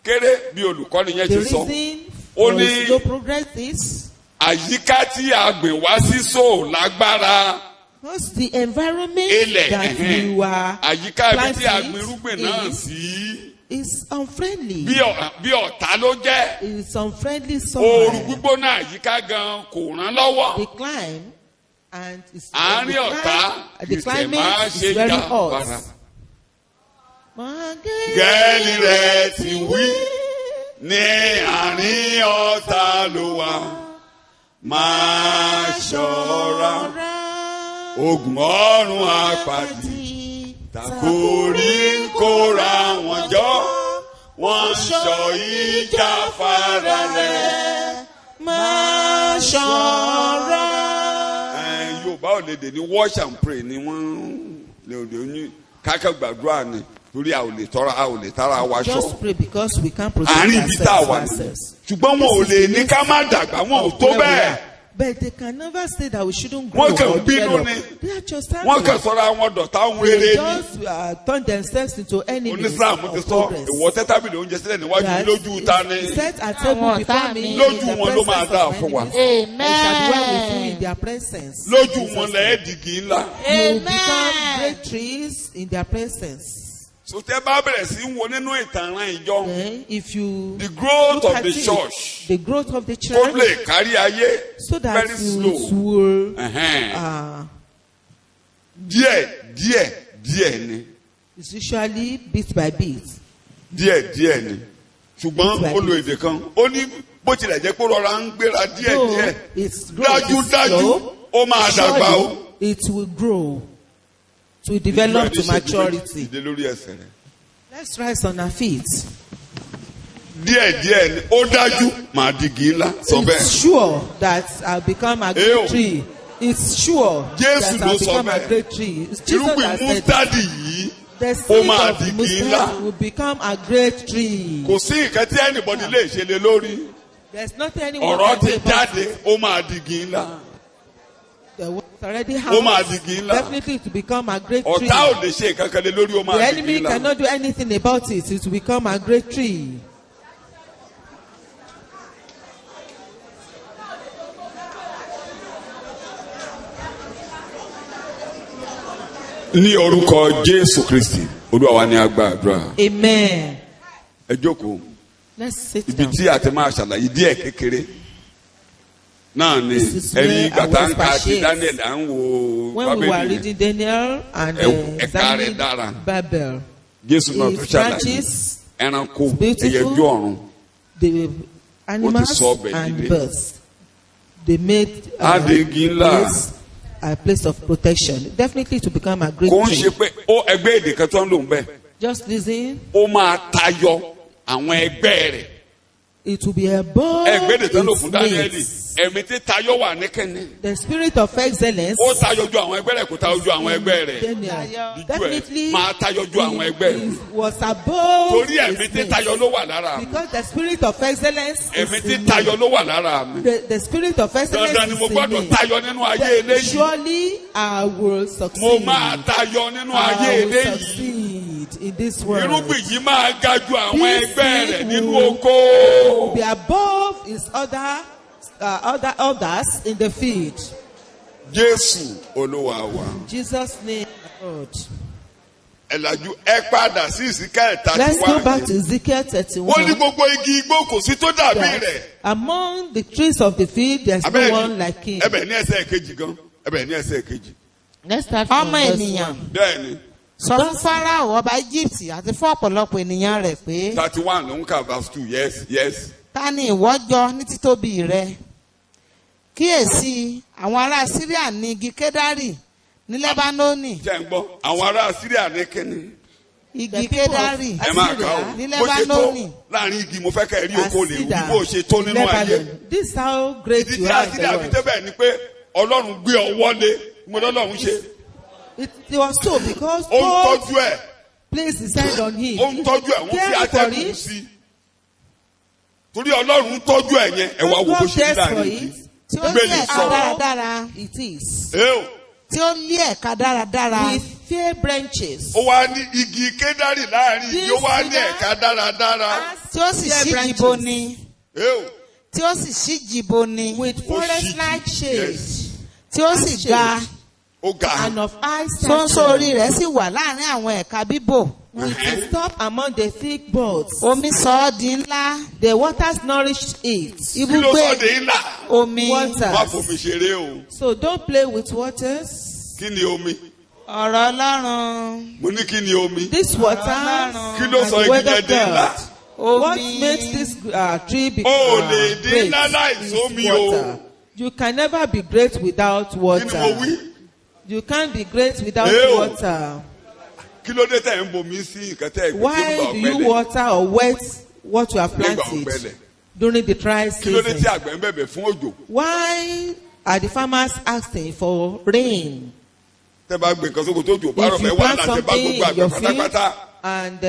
kéré bí olùkọ́ni yẹn The ti sọ reason Ó for ní- slow progress is àyíká tí a gbìn wá sí so lágbára because the environment ilẹ̀ that you are àyíká ibi tí a planting gbìn irúgbìn náà is, sí is unfriendly. bí ọ̀tá ló jẹ́ It's unfriendly ooru soil. gbígbóná àyíká gan kò ràn lọ́wọ́. The climb and it's àárín ọ̀tá the kìsẹ̀ máa climate ṣe is very jà hot. bàrà Gẹ́lì rẹ̀ ti wí ní àárín ọ̀tá ló wà. Máa ṣọ́ra ogun ọ̀run àpàdé. Tàkórí kóra wọn jọ. Wọ́n sọ ìjà fara rẹ̀. Máa ṣọ́ra. Yorùbá ò lè dè ní wash and pray ni wọ́n lè òde ní kákẹ́ gbàdúrà ni torí a ò lè tara wa ṣọ́. Just pray because we can't protect àárín ibi tá a wà ní. Ṣùgbọ́n wọn ò lè ní ká má dàgbà, wọn ò tó bẹ́ẹ̀. But they can never say that we shouldn't grow. Wọ́n kàn bínú ni. They are just angry. Wọ́n kàn sọ̀rọ̀ àwọn dọ̀tá ohun rere ni. They just turn themselves into enemies Onísàmù ti of sọ progress. ìwọ tẹ́ tábìlì oúnjẹ sílẹ̀ níwájú lójú ta ni. Set a table before me. Lójú wọn ló máa dáa fún wa. Amen. They shall dwell with you in their presence. Lójú wọn lẹ́ẹ̀ dìgì ńlá. You become great trees in their presence. Sotẹ́ bá bẹ̀rẹ̀ sí ń wo nínú ìtàn ìran ìjọ. Then if you The growth look of at the it, church. the growth of the Kó church, lè kárí ayé. so that Very you slow. will Díẹ̀ ni. it's usually bit by bit. Díẹ̀ ni. Ṣùgbọ́n ó lo èdè kan. Ó ní bó tilẹ̀ jẹ́ pé rọra ń gbéra díẹ̀. Though its growth is Dájúdájú slow, ó máa dàgbà o. surely it will grow to develop to maturity. Ìdè lórí ẹsẹ̀ rẹ̀. Let's rise on our feet. Díẹ̀ ni. Ó dájú màá dìgì ńlá. Sọ It's bẹ́ẹ̀. sure that I'll become a Ew. great tree. It's sure Jésù that ló I'll sọ become a bẹ́ẹ̀. great tree. It's Jesus Irúgbìn that said mustadi yìí. the Ó seed máa of the dìgì ńlá. mustard will become a great tree. Kò sí nǹkan tí anybody lè ṣe lé lórí. There's nothing anyone Ọ̀rọ̀ can ti do about jáde, it. ó máa dìgì ńlá. The word already Ó máa happened. dìgì ńlá. Definitely to become a great tree. Ọ̀tá ò lè ṣe nǹkan kan lé lórí, ó máa The dìgì enemy ńlá. cannot do anything about it. It will become a great tree. Ní orúkọ Jésù Kristi, Olúwa wa ni a gba àdúrà. Amen. Ẹ jókòó. Let's sit Ibi down. tí a ti máa ṣàlàyé díẹ̀ kékeré. Náà ni This is ẹ̀rí where gbàtà our ń ka ti words Daniel à ń wo When we were Bábélì yẹn. reading Daniel and Ẹ̀ka rẹ̀ dára. Babel, Jésù náà tó its ṣàlàyé. branches, Ẹranko, beautiful. ẹyẹ ojú ọ̀run. the animals sọ ọbẹ̀ and dìde. birds, they made Adigi ńlá. a place of protection. Definitely to become a great Kò ń tree. ṣe pé ó ẹgbẹ́ èdè kan tó ń lò ń bẹ̀. Just listen. Ó máa tayọ àwọn ẹgbẹ́ rẹ̀. It will be above Ẹgbẹ́ èdè tó ń lò fún its Daniel. mates. Ẹ̀mí tí tayọ wà níkẹ́ni. The spirit of excellence. Ó tayọ ju àwọn ẹgbẹ́ rẹ̀ kò tayọ ju àwọn ẹgbẹ́ rẹ̀. Daniel Díjú ẹ̀ definitely máa tayọ ju àwọn ẹgbẹ́ rẹ̀. he was above Torí ẹ̀mí his tí mates. tayọ ló wà lára mi. Because the spirit of excellence Ẹ̀mí is tí in tayọ me. ló wà lára mi. The spirit of excellence Dandan ni is mo in gbọ́dọ̀ me. tayọ nínú ayé Then eléyìí. surely I will Mo succeed. máa tayọ nínú ayé I will eléyìí. succeed in this world. Irúgbìn yìí máa ga ju àwọn This ẹgbẹ́ seed rẹ̀ nínú will oko. Be above his others in the field. Jésù Olúwa wa. In Jesus' name, Lord. Ẹ̀làjú ẹ padà sí Ezekiel Let's go back 31. to Ezekiel Wọ́n ní 31. gbogbo igi igbó kò sí tó dàbí That rẹ̀. among the trees of the field, there's no one like him. Ẹbẹ̀ ní ẹsẹ̀ kejì gan. Ẹbẹ̀ ní ẹsẹ̀ kejì. Let's start from Ọmọ verse ènìyàn. 1. Bẹ́ẹ̀ni Sọ fún Fáráò ọba Egypt àti fún ọ̀pọ̀lọpọ̀ ènìyàn rẹ̀ pé 31 ló ń kà verse 2 yes. ta ni ìwọ jọ ní títóbi rẹ? Kíyèsí àwọn ará Síríà ní igi Kédárì ní Lẹ́bánónì. Ṣé ń gbọ́? Àwọn ará Síríà ní kíni? Igi The people of Kédárì Ẹ máa kà ó. ní Bó ṣe tó Lẹ́bánónì. láàrin igi mo fẹ́ kẹ́ ẹ rí oko lè wú Asida, bó ṣe tó nínú ayé. Lebanon. This is how great Ìdí you tí are in Asídà the fi world. débẹ̀ ni pé Ọlọ́run gbé ọwọ́ lé. Mo lọ́lọ́run ṣe. It was so because Ó ń God tọ́jú ẹ̀. placed his hand on him. Ó ń tọ́jú ẹ̀. Wọ́n fi Cared for atẹ́gùn it. sí. Torí Ọlọ́run ń tọ́jú ẹ̀ yẹn. Ẹ wá wo bó God ṣe rí cares for láàrin it. igi. Tí ó lé Bíbélì ẹ̀ka sọ̀rọ̀. dáradára. It is. Tí ó lé ẹ̀ka dáradára. With fair branches. Ó wá ní igi Kédárì láàrin igi. Ó wá ní ẹ̀ka dáradára. Tí ó sì Fair ṣí branches. jìbò ni. Eo. Tí ó sì ṣí jìbò ni. With forest-like shade. Yes. Tí ó sì ga. Ó ga. And of high Ṣóńṣó stature. orí rẹ̀ sì wà láàrin àwọn ẹ̀ka bíbò. With its top among the thick buds. Omi sọ ọ́ di ńlá. The waters nourished it. Kí ló Ibùgbé sọ de ńlá? omi. Water. Má fomi ṣeré o. So don't play with waters. Kí ni omi? ọ̀rọ̀ Ọlọ́run. mo ní kí ni omi. This water kí ló and sọ the word igi of yẹn di ńlá. God. What Omi. makes this tree be O lè di great ńlá láìsí is omi o. water. You can never be great without kí ni mo water. wí. You can't be great without Ew. water. kí ló dé tẹ̀ ń bomi sí nǹkan tẹ́ ẹ̀ gbé Why nígbà do you ọ̀gbẹ́lẹ̀. water or wet what you have Nígbà planted ọ̀gbẹ́lẹ̀. during the dry kí ló dé tí season? àgbẹ̀ ń bẹ̀bẹ̀ fún òjò. Why are the farmers asking for rain? tẹ́ bá gbé nǹkan sóko tó jò bá rọ̀ If you mẹ́wàá plant láti bá something gbogbo in àgbẹ̀ your field pátápátá. and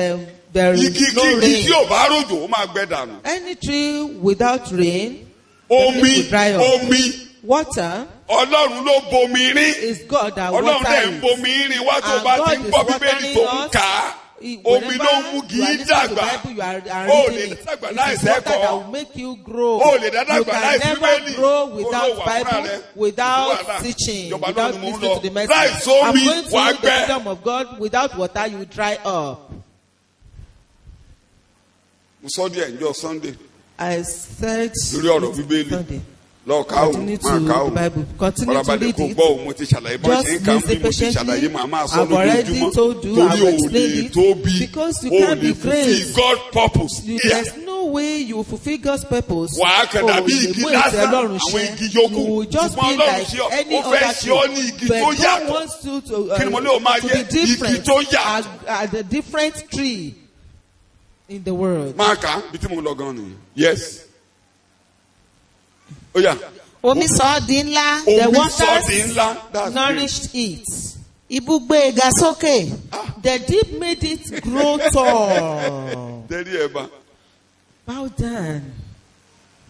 there igi is no igi rain, tí ò bá rọ̀jò ó máa gbẹ dànù. any tree without rain, omi will dry up. omi water ọlọ́run ló bomi rín. is God that ọlọ́run dẹ̀ ń waters. bomi rin wá tó And bá ti God ń is gbọ́ bíbélì watering tó ń us. kà á omi Whenever ló ń mú kì you are í listening to the dàgbà Bible, you are o lè reading it. dàgbà It láì is water that sẹ́kọ̀ọ́ will make you grow. o lè You dàgbà can láì never bíbélì grow Olówó without wà fúnra Bible, rẹ. without Wàhálà. teaching, Ìjọba without náà ni mò ń listening to the lọ. message. Láì I'm sómi, going to wàá the gbẹ. kingdom of God. Without water, you will dry up. mo sọ díẹ̀ ǹjọ́ Sunday I said lórí ọ̀rọ̀ bíbélì Sunday. lọ́ọ̀ ká o Continue to máa ká o the Bible. Continue to farabalẹ̀ read kó it. gbọ́ o mo ti ṣàlàyé bá ṣe ń Just kà ń listen bí mo ti ṣàlàyé patiently. màá máa sọ I've already lójoojúmọ́ told you, torí I've o lè explained it, tóbi because you o can't lè be fulfill great. God purpose here. There's no way you will fulfill God's purpose. Wàá kàn dàbí igi lásán àwọn igi yòókù You will just ṣùgbọ́n be Ọlọ́run like ṣe ọ́ any ó fẹ́ other ṣe ọ́ ní tree. igi But tó God yàtọ̀ wants you to, Kí ni mo ní o máa to jẹ́? be different Igi tó yàtọ̀. as a different tree in the world. máa kà á bí tí mo lọ gan nìyẹn yes ó yá Omi sọ ọ́ di ńlá. The omi waters sọ di ńlá that's great. nourished it. Ibùgbé ga sókè. The deep made it grow tall. tẹ́rí ẹ̀ bá Bow down.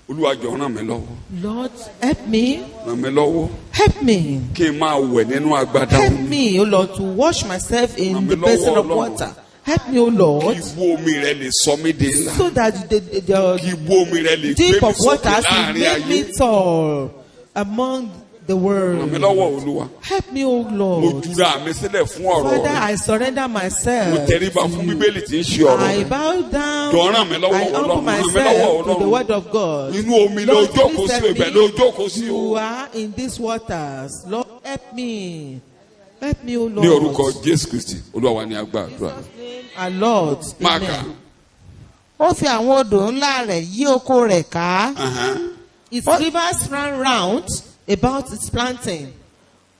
Olúwa jọ̀ọ́ ràn mí lọ́wọ́ Lord, help me. ràn mí lọ́wọ́ Help me. kí n máa wẹ̀ nínú agbada Help omi me, O Lord, to wash myself in Ràn mí the lọ́wọ́, basin of Ọlọ́run. water. Help me, O kí Lord, ibú omi rẹ lè sọ mí di ńlá so that kí the ibú omi rẹ lè gbé deep mi of sókè waters will láàrin make ayé me tall among the ràn mí world. lọ́wọ́ Olúwa Help me, O mo Lord. jura mi sílẹ̀ fún ọ̀rọ̀ Father, rẹ I surrender mo myself. tẹríba to fún you. bíbélì tí ń ṣe ọ̀rọ̀ I rẹ bow down. Jọ̀ọ́ ràn mí lọ́wọ́, I humble Ọlọ́run, ràn mí lọ́wọ́, myself to the Ọlọ́run. word of God. inú omi ló Lord, jókòó please sí help ibẹ̀ me. ló jókòó sí You o are in these waters. Lord, help me. Help me, O Lord. ní orúkọ Jésù Kristi Olúwa wa ní agbàdúrà Our Lord. máa kà Amen. Ó fi àwọn odò ńlá rẹ̀ yí oko rẹ̀ ká. Its rivers ran round about its planting,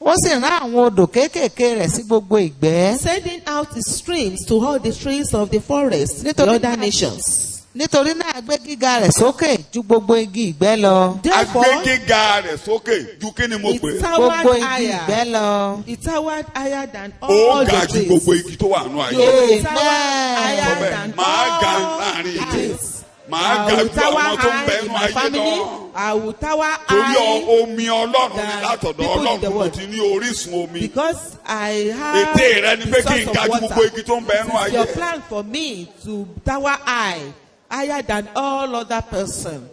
Ó sì rán àwọn odò kéékèèké rẹ̀ sí gbogbo ìgbẹ́. sending out its streams to all the trees of the forest, the Nítorí other náà- nations. Nítorí náà gbé gíga rẹ̀ sókè ju gbogbo igi ìgbẹ́ lọ. Therefore, agbégéga rẹ̀ sókè ju kí ni mo pè it é Gbogbo towered igi ìgbẹ́ higher. lọ. It towered higher than ó all ga the ju trees. gbogbo igi tó wà nù ayé It Amen. towered higher Ọbẹ̀, than màá ga all láàrin the ìdè trees. màá I ga will ju tower àwọn tó ń high bẹ in nù my ayé family. lọ I will tower torí high omi Ọlọ́run ni than látọ̀dọ̀ people in the Ọlọ́run mo world. ti ní orísun omi because I have ète rẹ ni pé the kí n source ga of ju water. gbogbo igi tó ń bẹ nù It is ayé your plan for me to tower higher than all other person.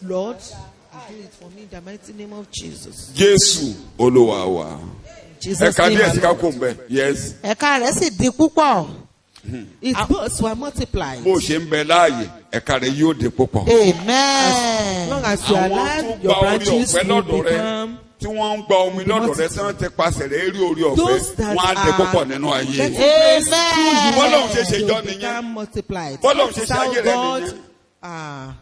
Lord, do it for me in the mighty name of Jesus. Jésù Olúwa wa Jesus' ẹ̀ka name. díẹ̀ sí ká alone. kó ń bẹ yes Ẹ̀ka rẹ̀ sì di púpọ̀. Its buds were multiplied. bó o ṣe ń bẹ láàyè ẹ̀ka rẹ̀ yóò di púpọ̀. As long Amen. as you are àwọn tó alive, gba your orí branches ọ̀fẹ́ will lọ́dọ̀ rẹ become tí wọ́n ń gba omi lọ́dọ̀ rẹ tí wọ́n ti pasẹ̀ rẹ rí orí ọ̀fẹ́ those that wọ́n á di púpọ̀ are nínú ayé. getting grace through Amen. you, Bọ́lọ́run ṣe ṣe they jọ will nìyẹn. become multiplied. Bọ́lọ́run ṣe That's ṣe how ayé rẹ God, nìyẹn.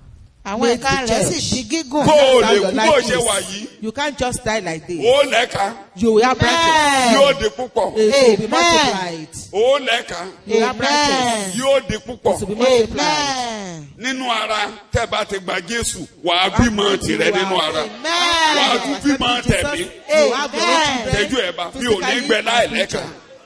Àwọn made ẹ̀ka the rẹ̀ sì church. di gígùn. Kó o That's how lè your kú bó life ṣe is. wà yìí You can't just die like this. ó lẹ́ka You will have branches. yóò di púpọ̀ It will be Amen. multiplied. ó lẹ́ka You will have branches. yóò di púpọ̀ It will be multiplied. Amen. nínú ara tẹ́ bá ti gba Jésù wàá bímọ tirẹ̀ nínú ara wàá tún bímọ tẹ̀mí You have your own children. tẹ́jú ẹ̀ bá mi ò ní gbẹ láì lẹ́ka.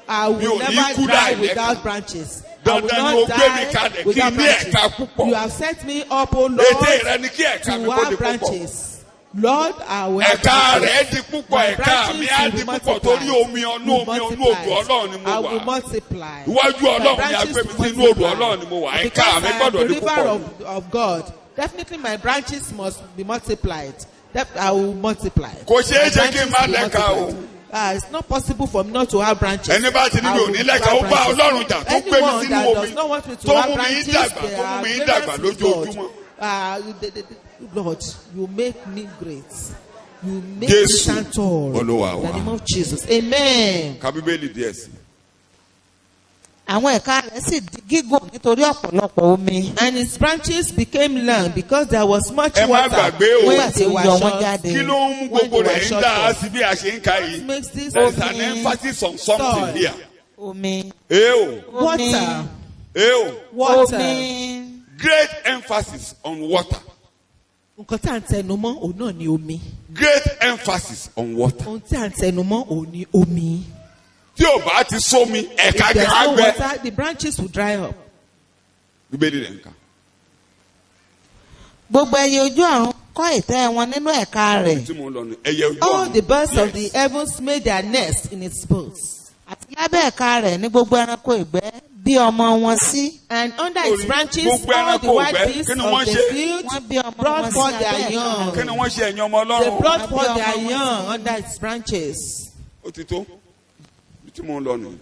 I Mi ò will ní never kú die láì lẹ́ka. without branches. I will Dandan ni o not gbé mi die kalẹ̀ kí without n ní ẹ̀ka branches. púpọ̀. You have set me up, O Lord, ète rẹ ni kí ẹ̀ka mi to kó di have púpọ̀. branches. Lord, I will have ẹ̀ka branches. rẹ̀ di púpọ̀ My ẹ̀ka branches mi á will di be púpọ̀ multiplied. torí omi ọ̀nù Will omi ọ̀nù multiply. odò Ọlọ́run ni mo I will wà. multiply. Iwájú My Ọlọ́run ni branches agbé mi will sí inú odò multiply. Ọlọ́run ni mo wà. Ẹ̀ka Because mi I am gbọ́dọ̀ the di river púpọ̀. of God. Definitely my branches must be multiplied. I will multiply. Kò ṣeé My ṣe kí n branches má will lẹ́ka o. multiply. It's not possible for me not to have branches. Ẹni bá ti ní mi ò ní lẹ́ka ó bá Ọlọ́run jà tó gbé mi Anyone sínú that omi does not want me to tó have mú mi branches, dàgbà they tó mú are mi greatest dàgbà with lójoojúmọ́. God. Lord, you make me great. You make it Jésù stand tall. Olúwa In the name wa. of Jesus. Amen. Ka Bíbélì díẹ̀ sí. àwọn ẹ̀ka rẹ̀ sì di gígùn nítorí ọ̀pọ̀lọpọ̀ omi. And its branches became long because there was much Ẹ má water gbàgbé o. when Nígbà tí they ó were yọ wọ́n short. jáde. Kí ló ń mú When gbogbo they were rẹ̀ ń short dá a of. sí bí a ṣe ń ka What yìí? makes this There is an omi emphasis on something tall? here. omi. Water. Water. omi. Great emphasis on water. Nǹkan tí à ń tẹnu mọ́ òun náà ni omi. Great emphasis on water. Ohun tí à ń tẹnu mọ́ òun ni omi. Tí ò bá ti sómi, ẹ̀ka If there's kan á no gbẹ. water, the branches will dry up. Bíbélì rẹ̀ ń kà. gbogbo ẹyẹ ojú ọ̀run kọ́ ìtẹ́ wọn nínú ẹ̀ka rẹ̀. Tí mo ń lọ ní ẹyẹ ojú All ọ̀run. the birds of the Yes. heavens made their nest in its boughs. àti lábẹ́ ẹ̀ka rẹ̀ ní gbogbo ẹranko ìgbẹ́ bí ọmọ wọn sí. And under its branches, Gbogbo all the ẹranko wild ìgbẹ́, beasts kí ni of wọ́n the ṣe? field wọ́n bí ọmọ wọn brought sí forth abẹ́ their ẹ̀ka young. Kí ni wọ́n ṣe ẹ̀yin ọmọ They Ọlọ́run? brought forth Àbí their ọmọ wọn young sí. under its branches. Ó ti tó. Bí tí mo ń lọ nìyí.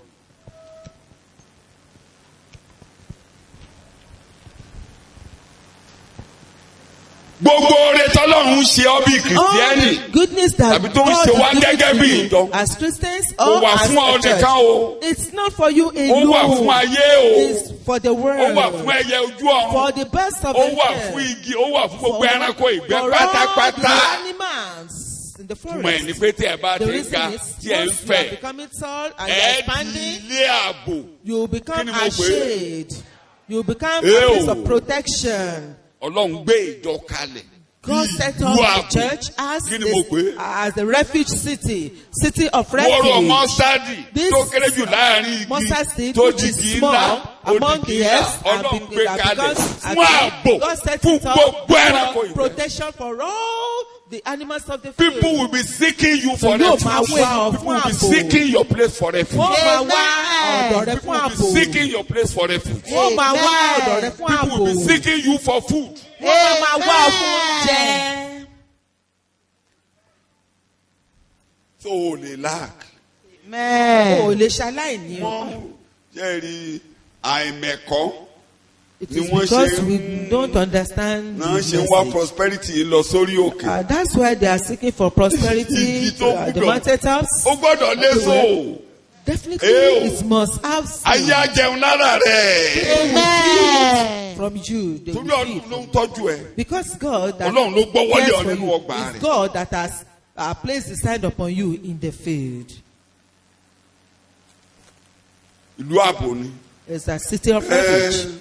Gbogbo oore tọ́lọ́run ń ṣe ọ́ bí All Kìrìsìtẹ́nì. the goodness that Tàbí tó ń God ṣe wá is gẹ́gẹ́ bí giving to ìjọ. you as Christians Kò or wà as fún ọ a church. nìkan o. It's not for you Ó wà fún alone. ayé o. It's for the Ó world. wà fún ẹyẹ ojú ọ̀run. For the birds of Ó the wà air. fún igi. Ó wà fún gbogbo ẹranko ìgbẹ́ For all pátápátá. the animals in the Túmọ̀ ẹ̀ ni forest. pé tí ẹ bá The ti ń reason ga is tí ẹ ń once you are fẹ̀. becoming tall and you Ẹ are di expanding, ilé ààbò. you become Kí ni mo a pè é? shade. You become a Ew. place of protection. Ọlọ́run gbé ìjọ kalẹ̀. God Bí set ìlú up the ààbò. church as Kí ni mo pè é? as the refuge city, city of Wọ́rọ̀ refuge. mọ́sádì This tó kéré jù láàrin mustard igi seed, tó which di is igi small ńlá among odidi the ńlá earth, Ọlọ́run gbé kalẹ̀ fún ààbò God set fún it up gbogbo ẹranko for ìgbẹ́. protection for all the animals of the field. People will be seeking you for yóò refuge. máa wá ọ People fún will be ààbò. seeking your place for refuge. Wọ́n máa wá Amen. ọ̀dọ̀ rẹ People fún will be ààbò. seeking your place for refuge. Wọ́n máa wá ọ̀dọ̀ rẹ fún People ààbò. will be seeking you for food. Wọ́n máa wá ọ fún oúnjẹ. So o lè lack. O ò lè ṣaláìní o. Wọ́n jẹ́rìí àìmẹ̀kọ́ It ni is wọ́n because ṣe we ń- don't understand the náà ṣe ń wá message. prosperity lọ sórí òkè. That's why they are seeking for prosperity, Igi tó the gbúdọ̀. mountaintops. Ó gbọ́dọ̀ léso. Definitely, Ew. it must have Ayé seed ajẹun lára rẹ̀. Amen. from you. They Torí will feed Ọlọ́run ló ń tọ́jú ẹ. because God that Ọlọ́run ló gbọ́ wọlé cares ọ for nínú you ọgbà is rẹ̀. God that has placed his hand upon you in the field. Ìlú ààbò ni. It's a city of refuge.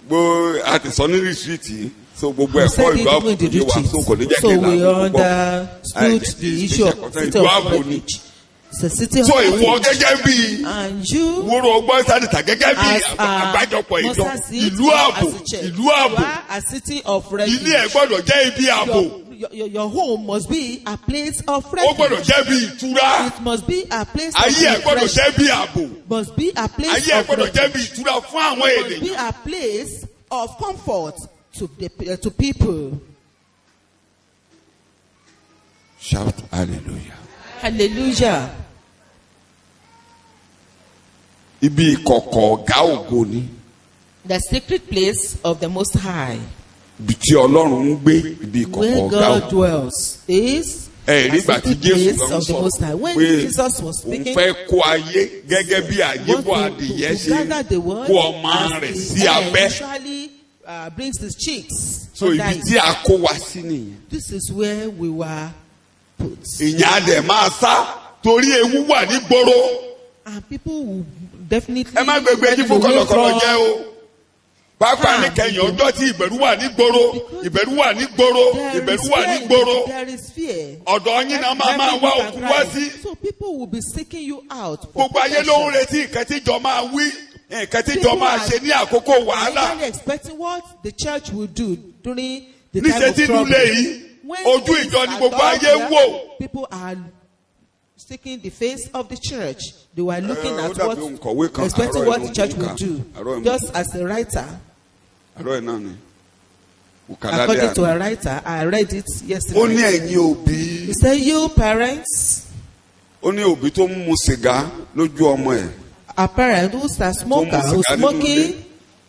Gbogbo àti sọ ní rìsíìtì so gbogbo We ẹ̀kọ́ said it ìlú ààbò even in the yé wa retreat. so kò ní jẹ́ So kí we ìlànà púpọ̀. understood the issue of city ìlú of ààbò ni. refuge. It's a city of So ìwọ refuge. gẹ́gẹ́ bí And you wúrò ọgbọ́n sádìtà gẹ́gẹ́ bí as a àgbájọpọ̀ ìjọ mustard seed ìlú or ààbò as a church, ìlú you ààbò are a city of refuge. ilé ẹ̀ gbọ́dọ̀ jẹ́ ibi ààbò Your home must be a place of ó gbọ́dọ̀ refuge. jẹ́ bí ìtura It must be a place ayé ẹ̀ of gbọ́dọ̀ refreshing. jẹ́ bí ààbò Must be a place ayé ẹ̀ of gbọ́dọ̀ jẹ́ bí refuge. ìtura fún àwọn Must èdè. be a place of comfort to people. Shout hallelujah. Hallelujah. Ibi ìkọ̀kọ̀ ọ̀gá ògo ni. The secret place of the Most High, Ibi tí Ọlọ́run ń gbé ibi ìkọ̀kọ̀ where ọ̀gá God ògo. dwells, is Ẹ a nígbà tí secret Jésù place kan of the Most High. sọ̀rọ̀ When pé Jesus was òun speaking, fẹ́ kó ayé gẹ́gẹ́ bí àyébọ̀ want adìyẹ to ṣe gather the word kó ọmọ as rẹ̀ the sí hen abẹ́. usually brings his cheeks. So under ibi it. tí a kó wa sí nìyẹn. This is where we were put. Ìyẹn á dẹ̀ máa sá torí ewu wà ní gbòòrò. And people will definitely Ẹ má gbégbé jí fún kọ̀lọ̀kọ̀lọ̀ jẹ́ o. Pápá ní kẹyìn ọjọ́ tí ìbẹ̀rù wà ní gbòòrò. Ìbẹ̀rù wà ní gbòòrò. Ìbẹ̀rù wà ní gbòòrò. There is fear. Ọ̀dọ̀ yín náà máa wá òkú wá sí. So people will be seeking you out for Gbogbo ayé ló ń protection. retí nǹkan tíjọ máa wí. Nǹkan tíjọ máa ṣe ní àkókò wàhálà. People are expecting what the church will do during the time Níṣẹ́ of tí trouble. nílé yìí When ojú things ìjọ ni are gbogbo done ayé well, wò. people are seeking the face of the church. They were looking ó at dàbí what, òǹkọ̀wé kan, expecting àárọ̀ what inú the church ìka. will do. Àárọ̀ inú Just as a writer, Àárọ̀ ẹ̀ náà ni. according to a writer, I read it Ó ní yesterday. ẹ̀yin òbí. He said, "You parents, Ó ní òbí tó ń mu sìgá lójú ọmọ ẹ̀. a parent who's a smoker, who's sìgá nínú smoking ilé.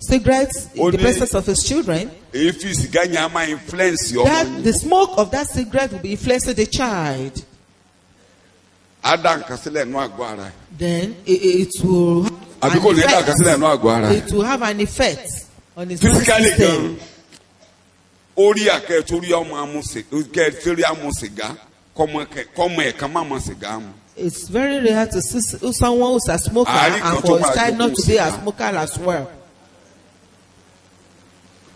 cigarettes in Ó the ní- presence of his children, èéfín sìgá yẹn á máa influence ọmọ that yẹn. the smoke of that cigarette will be influencing the child. Á dá nǹkan sílẹ̀ nínú àgọ́ ara ẹ̀. Then it will have Àbí an kò ní dá nǹkan effect. sílẹ̀ nínú àgọ́ ara ẹ̀. It will have an effect on his nervous Physically system. gan, orí àkẹ́ torí ọmọ kẹ́ẹ̀tẹ́rì àmú sìgá kọ́mọ ẹ̀ kan má mọ sìgá mu. It's very rare to see someone who's a smoker Àárín kan and tó for his máa child not jókòó to be a sìgá. smoker as well.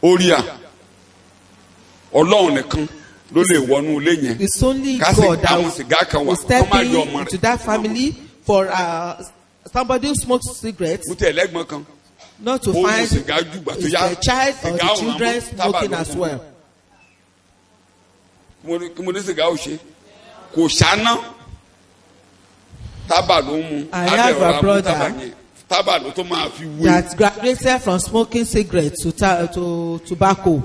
Orí à Ọlọ́run nìkan ló lè wọnú ilé yẹn. It's only Ká sì God that àwọn sìgá kan wà will kọ́ step máa yọ ọmọ into rẹ̀. that family for somebody who smokes cigarettes, Mo tẹ̀ lẹ́gbọ̀n kan. not to Ó mu find sìgá jù gbà tó is yá. the child or Sìgá the ò ràn children mọ́, tábà smoking ló as mu. well. Kí mo ní sìgá ò ṣe kò ṣáná tábà ló mu. I Á dẹ̀ have a rọra mú brother tábà yẹn. Tábà ló tó máa fi wé. That graduated from smoking cigarettes to tobacco.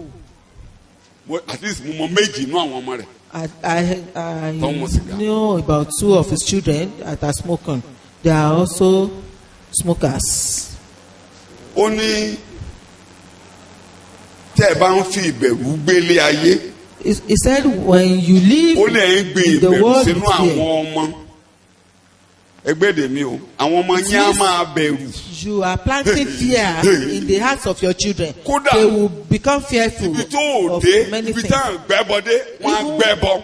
At least mo mọ méjì inú àwọn ọmọ rẹ̀. I Don't want cigar. know about 2 of his children that are smoking. They are also smokers. Ó ní tẹ́ ẹ bá ń fi ìbẹ̀rù gbélé ayé. He said, when you Ó live lè ń gbé in the ìbẹ̀rù world sínú with àwọn fear, ọmọ. Ẹgbẹ́ dèmi o, àwọn ọmọ yẹn á máa bẹ̀rù. you are planting fear in the hearts of your children. Kódà, They will become fearful Ibi tó ò of dé, many ibi things. tá à ń gbẹ́bọdé, wọ́n á Even- gbẹ́bọ.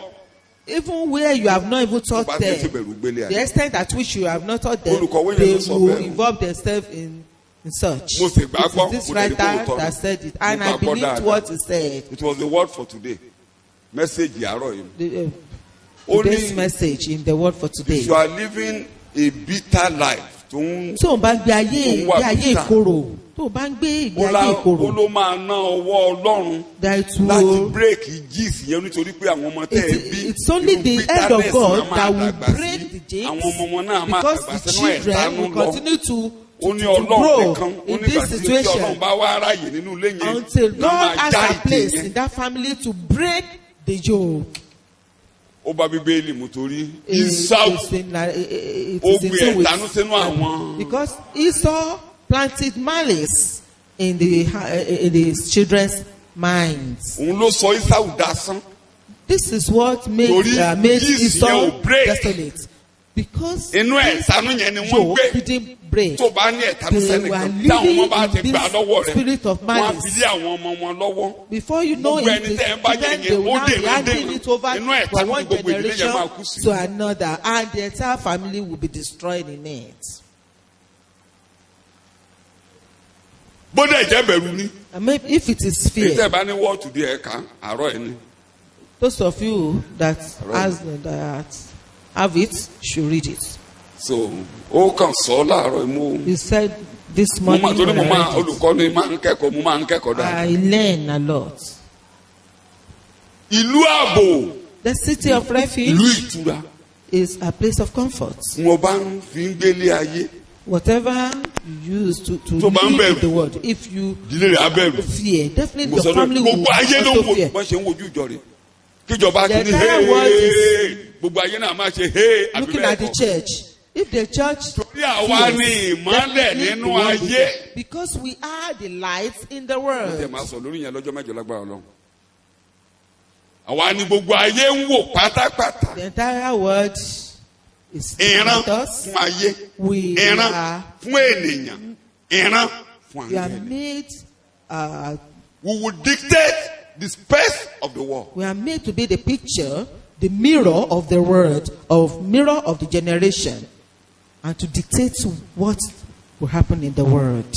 Even where you have not even taught Bá ti ń fi them, ìbẹ̀rù gbélé the ayé. extent at which you have not taught them, Olùkọ́wé yẹn they ló sọ will bẹ́ẹ̀. involve themselves in such. Mo sì gbàgbọ́, It is this mo dẹ̀ ní kó writer tọ́. that said it, and Mo I gbàgbọ́ believed dáadáa. what he said. It was the word for today. Message àárọ̀ yìí. The, Ó today's ní message in the word for today. if you are living a bitter life tó ń Tó o bá ń gbé ayé Òun wà ayé bitter. ìkorò, tó o bá ń gbé ìgbé ó ayé ó ìkorò, ló máa ná ọwọ́ Ọlọ́run that it láti will. bírèkì jíìsì yẹn nítorí pé àwọn ọmọ tẹ́ ẹ bí It's only inú the hand of bitterness God náà máa that will dàgbà sí. break the jinx, Àwọn ọmọ wọn náà máa because dàgbà the sínú children ẹ̀tanú will lọ. continue to Ó ní to Ọlọ́run grow nìkan ó in ní this ìgbà tí situation Ọlọ́run bá wá ráàyè nínú ilé yẹn until ló God máa has já a ìdè place yẹn. in that family to break the yoke. Ó bá Bíbélì mu torí It's Ísáù in it ó is in gbé tune with- ẹ̀tanú sínú àwọn. because Esau planted malice in his children's minds. Òun ló sọ Ísáù dasán. This is what made Torí made yeast Esau yẹn ò break. desolate, because Inú ẹ̀tanú yẹn ni wọ́n Job gbé. didn't break. Tó bá ní ẹ̀tanú They sẹ́nìkan were tí àwọn ọmọ bá ti living in gbà lọ́wọ́ this rẹ̀ spirit of wọ́n á malice. fi lé àwọn ọmọ wọn lọ́wọ́. Before you know Gbogbo it, ẹni the tẹ́ ẹ bá children, jẹ they yẹn, will ó now dèrò be handing dèrò. it over Inú ẹ̀tanú from ni one gbogbo ìdílé yẹn generation máa kú sí. to another, and the entire family will be destroyed in it. Bódà ìjẹ́ bẹ̀rù ni. I mean, if it is Èyí tẹ́ fear, ẹ bá ní wọ́ọ̀ tù dé ẹ̀ka àárọ̀ ẹ̀ ni. those of you that Right. have it should read it. So ó kàn sọ láàárọ̀ mo. He said this Mo máa morning torí when mo I máa read it, olùkọ́ni máa ń kẹ́kọ̀ọ́ mo máa ń kẹ́kọ̀ọ́ dáadáa. I learn a lot. Ìlú ààbò The city of ìlú refuge ìtura is a place of comfort. mo bá ń fi ń gbélé ayé Whatever you use to Tó bá ń live in bẹ̀rù. the world, if you ìdílé rẹ̀ á bẹ̀rù. fear, definitely Mo your sọ pé family will gbogbo ayé ló ń also wo fear. bọ́n ṣe ń wojú ìjọ rẹ̀. Kíjọba ti The ní entire world is gbogbo ayé náà máa ṣe àbí looking bẹ́ẹ̀ at the kọ́. church. If the church Torí àwa fears, ni ìmọ́lẹ̀ definitely nínú the world will ayé. fear. Because we are the lights in the Tẹ̀ world. máa sọ lórí yẹn lọ́jọ́ mẹ́jọ lágbára Ọlọ́run. Àwa ni gbogbo ayé ń wò pátápátá. The entire world is Ìran with us. fún ayé. We Ìran are, fún ènìyàn. Ìran fún we are àngẹ́lì. made We will dictate the space of the world. we are made to be the picture, the mirror of the world, mirror of the generation, and to dictate what will happen in the world.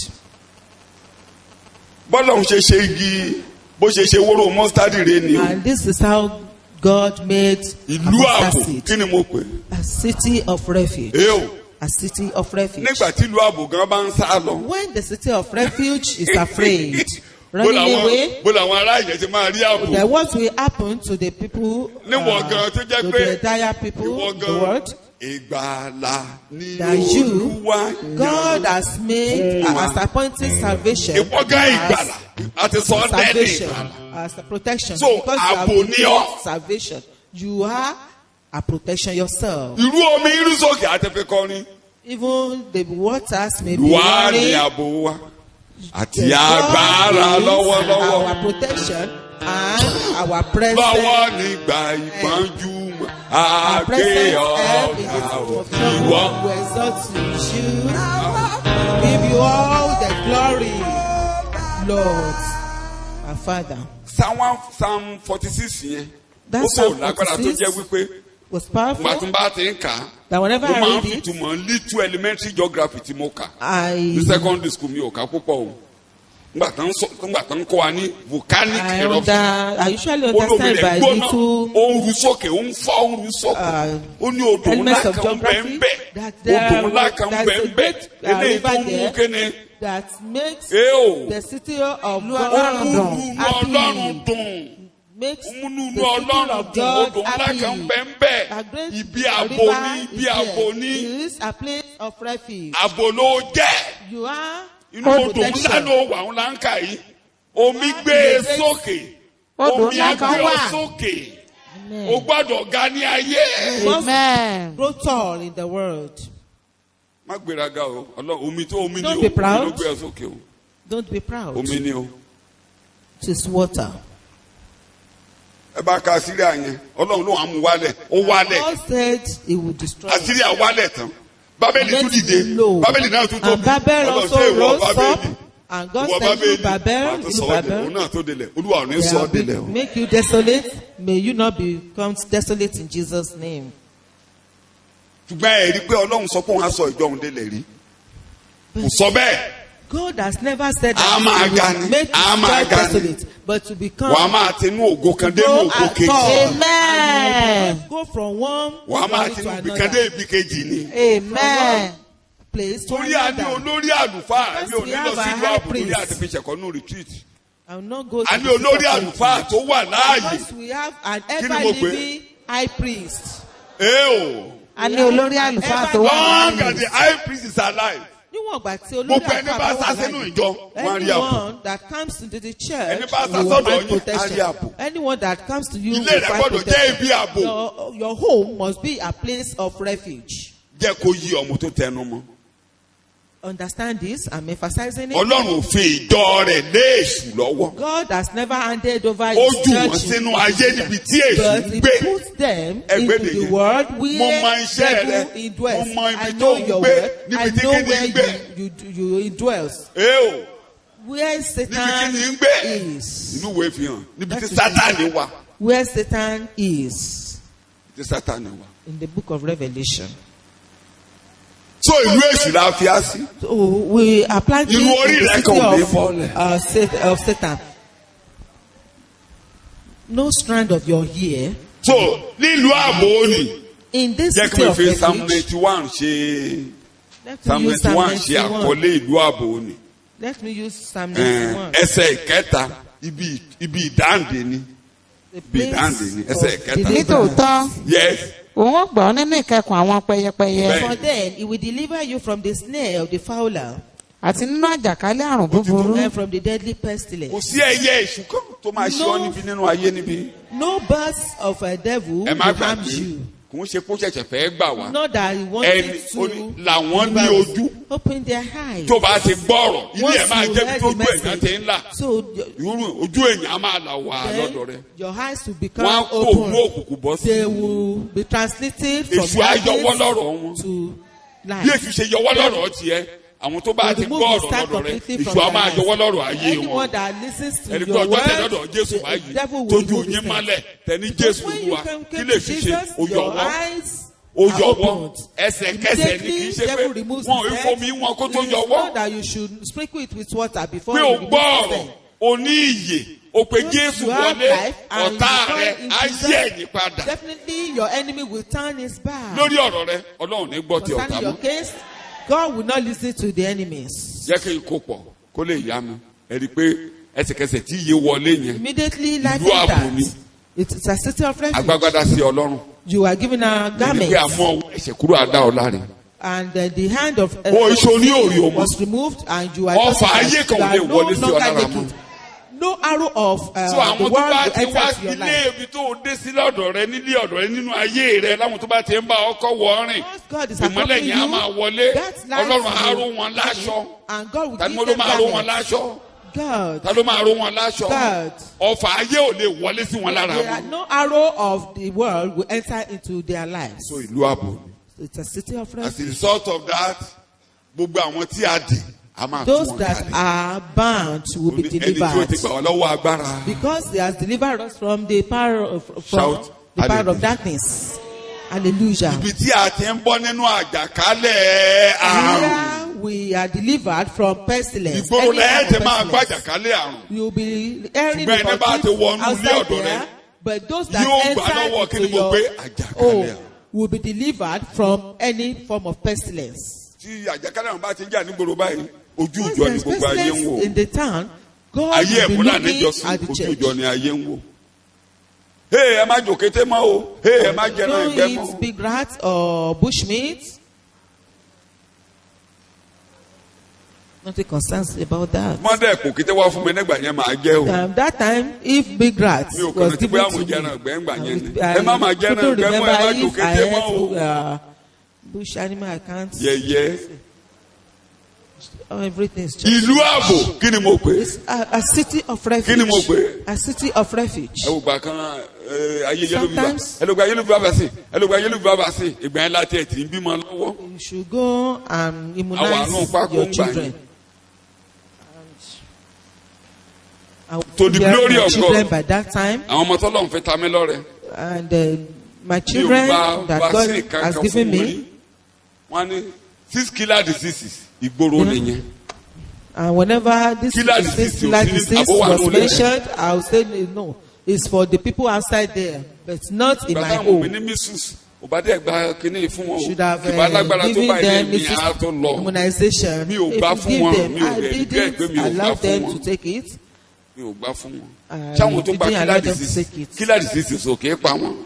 Bọ́lá òun ṣe ṣe igi bó ṣe ṣe wóró mọ́sítádì rẹ ni o. And this is how God made Ìlú a ààbò mustard seed, kí ni mo pè? a city of refuge. Ẹ o. A city of refuge. Nígbà tí ìlú ààbò gan bá ń sá lọ. When the city of refuge is afraid, Bó running away, làwọn ará ìyẹn ti máa rí ààbò. then what will happen to the people, Níwọ̀n gan tó jẹ́ to pé the entire people, ìwọ in the gan world, ìgbàlà ni that you, Olúwa God yàn. has made as appointing salvation, Ìwọ gan ìgbàlà àti sọ ọ́ dẹ́ni salvation, ìgbàlà. as a protection. So, Because you have ààbò been ni ọ́. given salvation, you are a protection yourself. Irú omi irú sókè àti fi kọrin. Even the waters may be Wà á ní running, ààbò wa. àti agbára lọ́wọ́lọ́wọ́. Our protection and our present. Lọ́wọ́ nígbà ìpọ́njú Our àgbé present help in the ọ̀gá time of ìwọ. trouble. We exalt you. Give you all the glory, Lord, our Father. Psalm 46 yẹn. That Ó Psalm sọ lágbára tó jẹ́ 46 wípé was powerful. gbàtúmbà ti ń kà á. That whenever Mo I máa ń read fi it, túmọ̀ little elementary geography tí mo kà. I Ní secondary school mi ò kà púpọ̀ o. Nígbà tán ń kọ́ wa ní volcanic eruption. I usually understand by gbóná, little ó ń ru sókè, ó ń fọ́, ó ń ru sókè. Ó ní odò ńlá elements of kan geography bẹ́ẹ̀ that odò ńlá kan there's a bẹ́ẹ̀ great eléyìí tó river mú there kéne. that makes Èèò the city of ó mú God inú Ọlọ́run happy, dùn. makes Ó mú inú the city Ọlọ́run of dùn. God Odò ńlá kan happy. bẹ́ẹ̀ A great ibi àbò river ní is ibi àbò there. ní It is a place of refuge. àbò ló jẹ́. You are Inú for odò ńlá protection. ló wà ń láǹkà yìí. Omi gbé e sókè. Odò Omi ńlá kan àgbé ọ wà. sókè. Amen. O gbọ́dọ̀ ga ní ayé. You must Amen. grow tall in the world. Má gbéraga o, Ọlọ́run omi tó omi ni Don't o, be omi proud. ló gbé ọ sókè o, Don't be proud. omi ni o. It is water. Ẹ bá ka Síríà yẹn, Ọlọ́run ló wà mú wálẹ̀, ó wálẹ̀, God said he would destroy it. Àsíríà wálẹ̀ tán. Bábélì tún dìde, Low. Bábélì náà tún And tóbi. Babel Ọlọ́run also ṣe ìwọ rose Bábélì, up. And God ìwọ said, Bábélì, you Babel, màá tún you sọ ọ́ délẹ̀, òun Babel, náà tó délẹ̀, Olúwa ò ní they sọ ọ́ have délẹ̀ o. make you desolate. May you not become desolate in Jesus' name. Ṣùgbọ́n ẹ rí i pé Ọlọ́run sọ pé òun á sọ ìjọ òun délẹ̀ rí. Kò sọ bẹ́ẹ̀, God has never said A that máa he ga will ni, make a you máa ga ni. desolate, but to become wàá máa tinú ògo kan dé ní go ògo at kejì. all. Amen. And go from one Wàá máa glory to tinú ibì kan dé another. ibì kejì ni. Amen. Place to Torí a ní another. olórí àlùfáà Because mi ò we ní lọ have sí a ìlú high àbò lórí priest. àti fi ṣẹ̀kọ́ retreat. I will not go A to ní the olórí city of àlùfáà tó wà láàyè. Because we have an ni mo pè? ever-living high priest. Èèò. A ní olórí àlùfáà tó wà Long as láàyè. the high priest is alive. Níwọ̀n ìgbà tí olórí Gbogbo ẹni àlùfáà bá bá sá wà sínú láàyè. ìjọ, wọ́n á rí àbò. Anyone that comes into the church Ẹni bá sá will sọ́dọ̀ find yín, á rí protection. àbò. Anyone that comes to you Ilé will rẹ̀ find gbọ́dọ̀ jẹ́ protection. ibi àbò. Your home must be a place of refuge. Jẹ́ kó yí ọmọ tó tẹnu mọ́. Understand this? I'm emphasizing it. Ọlọ́run ò fi ìjọ rẹ̀ lé èṣù lọ́wọ́. God has never handed over Ó his jù wọ́n church, sínú ayé níbi tí èṣù but ń he gbé. puts them Ẹgbẹ́ into the nìyẹn. world Mo where mọ iṣẹ́ rẹ. devil indwells. Mo mọ ibi I tó know ń your gbé, word. níbi I tí know kíni ń where gbé. you indwells. Èèò. Where Níbi Satan kíni ń gbé. is. Inú ìwé fi hàn. Níbi tí That is Sátánì wà. Where Satan is. Tí Sátánì wà. In the book of Revelation. So ìlú èṣù la fi á sí. So we are planting Irú orí in the rẹ̀ city kan ò ní fọ́lẹ̀. of Satan. No strand of your hair. So nílùú àbò ni. In this Jẹ́ kí city n of fi Psalm refuge. 91 ṣe Let me Psalm use Psalm 91 ṣe 91. àkọlé ìlú àbò ni. Let me use Psalm 91. Ẹsẹ̀ ìkẹta ibi ìdáǹdè ni. The Bí ìdáǹdè ni ẹsẹ̀ of ìkẹta. deliverance. Nítòótọ́, Yes. òun ó gbọ́ nínú ìkẹkùn àwọn pẹyẹpẹyẹ Bẹ́ẹ̀. For then he will deliver you from the snare of the fowler àti nínú àjàkálẹ̀ àrùn búburú. and from the deadly pestilence. Kò sí ẹyẹ èṣù kan tó máa ṣe ọ́ níbi nínú ayé níbi. No birds of a devil Ẹ will má harm gbàgbé. you. Kò ń ṣe kó ṣẹ̀ṣẹ̀ fẹ́ gbà wá. Not that he Ẹni wanted oní- to làwọn ní deliver us. ojú. Open their eyes. Tó bá ti gbọ́rọ̀, ilé Once ẹ̀ máa you jẹ́ bí heard tó the gbọ́ ẹ̀dá message, tẹ̀ ńlá. so Ojú èèyàn á máa là wà then lọ́dọ̀ rẹ̀. your eyes will Wọ́n á become kó òwú open. òkùnkùn bọ́ sí. They will be translated from Èṣù á yọwọ́ lọ́rọ̀ wọn. darkness to Bí light. èṣù ṣe yọwọ́ lọ́rọ̀ tiẹ̀, àwọn tó bá ti Remove gbọ́ the ọ̀rọ̀ stand lọ́dọ̀ rẹ̀, completely èṣù from á máa their yọwọ́ eyes. lọ́rọ̀ ayé Anyone wọn. that listens to Ẹni pé your ọjọ́ tẹ̀ word, lọ́dọ̀ Jésù the báyìí, devil will tójú remove yín his mọ́lẹ̀, hand. tẹ̀ní Because Jésù when you Olúwa, came kí to lè ṣiṣẹ́, Jesus, ó your yọwọ́. eyes Ó are yọwọ́ opened. ẹsẹ̀kẹsẹ̀ ni kì í ṣe pé Devil removes wọn ò his rí head. fomi wọn kó tó It is yọwọ́. not that you should sprinkle it with water before Pé you o remove gbọ́ his ọ̀rọ̀, head. o ní ìyè, o pe Once Jésù you have wọlé, life and ọ̀tá you rẹ̀ come in á Jesus, yí ẹ̀yìn padà. Definitely your enemy will turn his back. Lórí ọ̀rọ̀ rẹ̀, Ọlọ́run ní gbọ́ ti ọ̀tá Concerning your mọ́. case, God will not listen to the enemies. Jẹ́ kí n kó pọ̀ kó lè yá mi. Ẹ rí i pé ẹsẹ̀kẹsẹ̀ tí iye wọlé yẹn, Immediately like ìlú ààbò ni. that, it is a city of refuge. Agbágbádá sí Ọlọ́run. You are given a Ẹni garment, pé àmọ́ ẹ̀ṣẹ̀ kúrò àdá ọ̀la rẹ̀. and the hand of O iṣẹ́ oní òrì o mọ́. was removed, and you are Ọfà just ayé kan ò lè you are wọlé sí no ọ longer lára mọ́. naked. no arrow of so the àwọn tó world bá will ti wá enter into your sílé life. ibi tó dé sí lọ́dọ̀ rẹ nílé ọ̀dọ̀ rẹ nínú ayé rẹ láwọn tó bá ti ń bá ọkọ̀ wọ̀ rìn Once God is ìmọ́lẹ̀ accompanying yẹn á máa you, wọlé that light ọlọ́run á ró will wọn láṣọ and God will tani give ló them máa ró wọn garments. láṣọ God. ta ló máa ró wọn láṣọ God. ọfà ayé ò lè wọlé sí wọn lára There are wọn. no arrow of the world will enter into their lives. so ìlú ààbò ni. It's a city of as a refuge. result of that gbogbo àwọn tí a dì a máa tú Those wọn that kalẹ̀. are bound will be ẹni tí ó ti delivered. gbà wọ́n lọ́wọ́ agbára. Because he has delivered us from the power of, Shout, hallelujah. darkness. Hallelujah. ibi tí a ti ń bọ́ nínú àjàkálẹ̀ àrùn. Here we are delivered from pestilence. ìgboro Any lẹ́yìn kind tí of máa pestilence. gbàjàkálẹ̀ àrùn. You'll be hearing Ṣùgbọ́n ẹni bá about ti wọnú it ilé outside ọ̀dọ̀ rẹ, there. But those that yóò gbà lọ́wọ́ enter kí ni into mo your gbé àjàkálẹ̀ home àrùn. will be delivered from any form of pestilence. tí àjàkálẹ̀ àrùn bá ti ń jà nígboro báyìí ojú Once ìjọ there ni is gbogbo ayé ń pestilence wò. in the town, God ayé will be ẹ̀kúnlá looking níjọsìn at the ojú church. ìjọ ni ayé ń wò. ẹ má jòkété mọ́ o ẹ má jẹran Don't ẹgbẹ́ eat mọ́. big rats or bushmeat. Nothing concerns about that. mọ́dẹ̀ kò kété wá fún mi nígbà yẹn máa jẹ́ o. That time, if big rats mi ò kàn was rántí pé given àwọn to jẹran me, ẹgbẹ́ ńgbà yẹn ni. I ẹ má máa jẹran couldn't ẹgbẹ́ mọ́ ẹ má remember if I jòkété mọ́ o. had bush animal, I can't. yẹyẹ Everything is just. ìlú ààbò kí ni mo pè é. It's a city of refuge. Kí ni mo pè? A city of refuge. ẹ wò gbà kan ayé yẹlò bíbá Sometimes- ẹ ló gba yẹlò bíbá bá sí ẹ ló gba yẹlò bíbá bá sí ìgbà yẹn láti ẹ̀ tí ń bímọ lọ́wọ́. You should go and Àwọn immunize àánú pákó your ń gbà children. yín. And To the prepare glory my of children God. by that time, àwọn ọmọ tọ́lọ̀ ń fẹ́ ta mí lọ́rẹ. and my mi ò children gba that God vaccine has kankan fún given mi. me, wọ́n ní 6 killer diseases ìgboro nìyẹn. and whenever this Killer this disease, killer you see, disease Abo was Hanule. mentioned, I will say no. It's for the people outside there, but not in my gbàtà àwọn mi home. ní measles òbádẹ́ gba kínní fún wọn o. Should have ìbá lágbára tó given báyìí them ní ìyá tó lọ. immunization. Mi ò If gbà you fún give wọn, them, mi ò I rẹ̀ regret pé didn't mi ò allow gbà them fún to wọn. take it. mi ò gbà fún wọn. I sáwọn tó gba didn't allow killer them to disease take it. killer disease ò kì í pa wọn.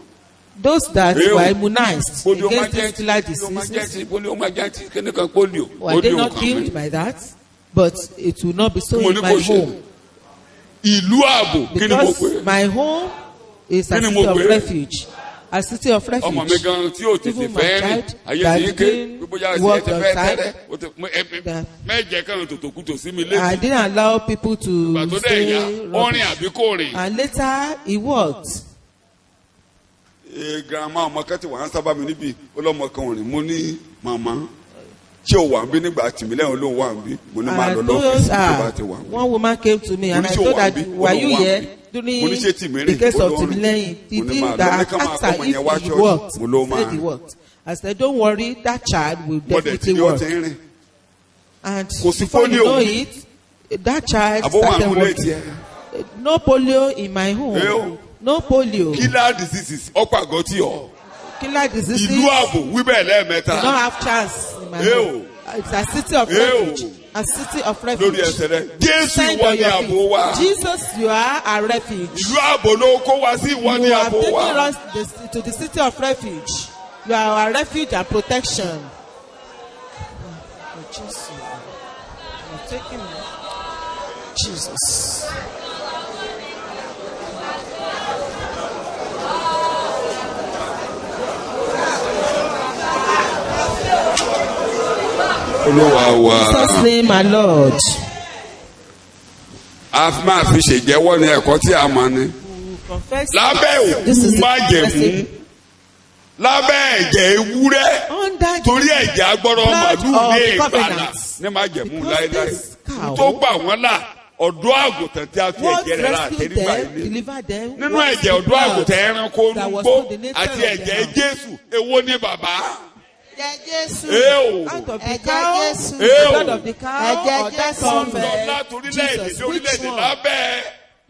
Those that Ew. were immunized polio against these magenti killer polio diseases magenti polio magenti kíni kan polio were they polio not kan killed mi. by that? But it will not be so Mo in ní my kó ṣe. home. ìlú ààbò kí ni mo pè Because é. my home is a Kí ni city mo of pè é? refuge. A city of refuge. ọmọ mi gan tí o tètè Even my fẹ́ rìn child ayé that ti ń ké didn't bóyá ẹsẹ̀ work ti fẹ́ outside, tẹ́rẹ́ o ti that- mẹ́jẹ kan tòtò kùtò sí mi I létí didn't allow people to ìgbà tó dẹ̀ yá stay ó rìn rubbish. àbí kò rìn. And later he worked. girama ọmọ kẹ́tì wà ń sábà mi níbi ọlọ́mọ kan rìn mo ní màmá ṣé o wà ń bí nígbà tìmí lẹ́yìn olóhùn wà ń bí mo ní And máa I lọ told lọ́fíìsì tó bá ti wà ń bí. one woman came to me and I Mo ní ṣé told o wà her, níbí? were you Ó lóun wà here níbí. during Mo ní ṣé tìmí the rìn? case Ó of lóun rìn. Timileyin? He Mo ní did máa lọ. that Ní ká máa after kọ́ ọmọ yẹn wá if he ṣọ́ọ̀ṣì. worked, Mo ló he said he máa. worked. I said, don't worry, that child will mo dẹ̀ tí definitely yóò work. ti ń rìn. And Kò sí before you polio. know it, that child àbó wà started nínú létí working. ẹ. No polio in my home. Ew. No polio. killer diseases ọ̀pọ̀ àgọ́ tí ọ. Killer diseases ìlú ààbò wíbẹ̀ lẹ́ẹ̀mẹ́ta do not have chance in my Ew. home. It's a city of Ew. refuge. A city of lórí refuge. ẹsẹ̀ rẹ̀ jésù Stand ìwọ on ni your ààbò feet. wa. Jesus, you are a refuge. ìlú ààbò ló kó wa sí ìwọ ni You have ààbò taken wa. us to the city of refuge. You are our refuge and protection. Oh, Jesus. You have taken me. Jesus. olúwa wa. Jesus name, my Lord. a máa fi ṣèjẹ́wọ́ ní ẹ̀kọ́ tí a mọ̀ ni. Confess. lábẹ́ This is òkú the májẹ̀mú confessing. lábẹ́ ẹ̀jẹ̀ ewúrẹ́ Under torí the ẹ̀jẹ̀ agbọ́dọ̀ blood màlúù of ní the ìgbàlà covenant. ní májẹ̀mú Because láéláé this cow tó gbà wọ́n là ọ̀dọ́ àgùntàn tí a fi what ẹ̀jẹ̀ rẹ̀ rà rescued àtẹrígbà them, ilé delivered them. nínú was ẹ̀jẹ̀ the ọ̀dọ́ blood àgùntàn ẹranko that was olùgbò put the nature àti of ẹ̀jẹ̀ their Jésù èwo ni bàbá. ẹ̀jẹ̀ Jésù. Out of the Ẹ̀jẹ̀ cow, Jésù. the Ew. blood of the cow, Ẹ̀jẹ̀ or that Jésù. of lọ láti orílẹ̀-èdè Jesus, sí which orílẹ̀-èdè one?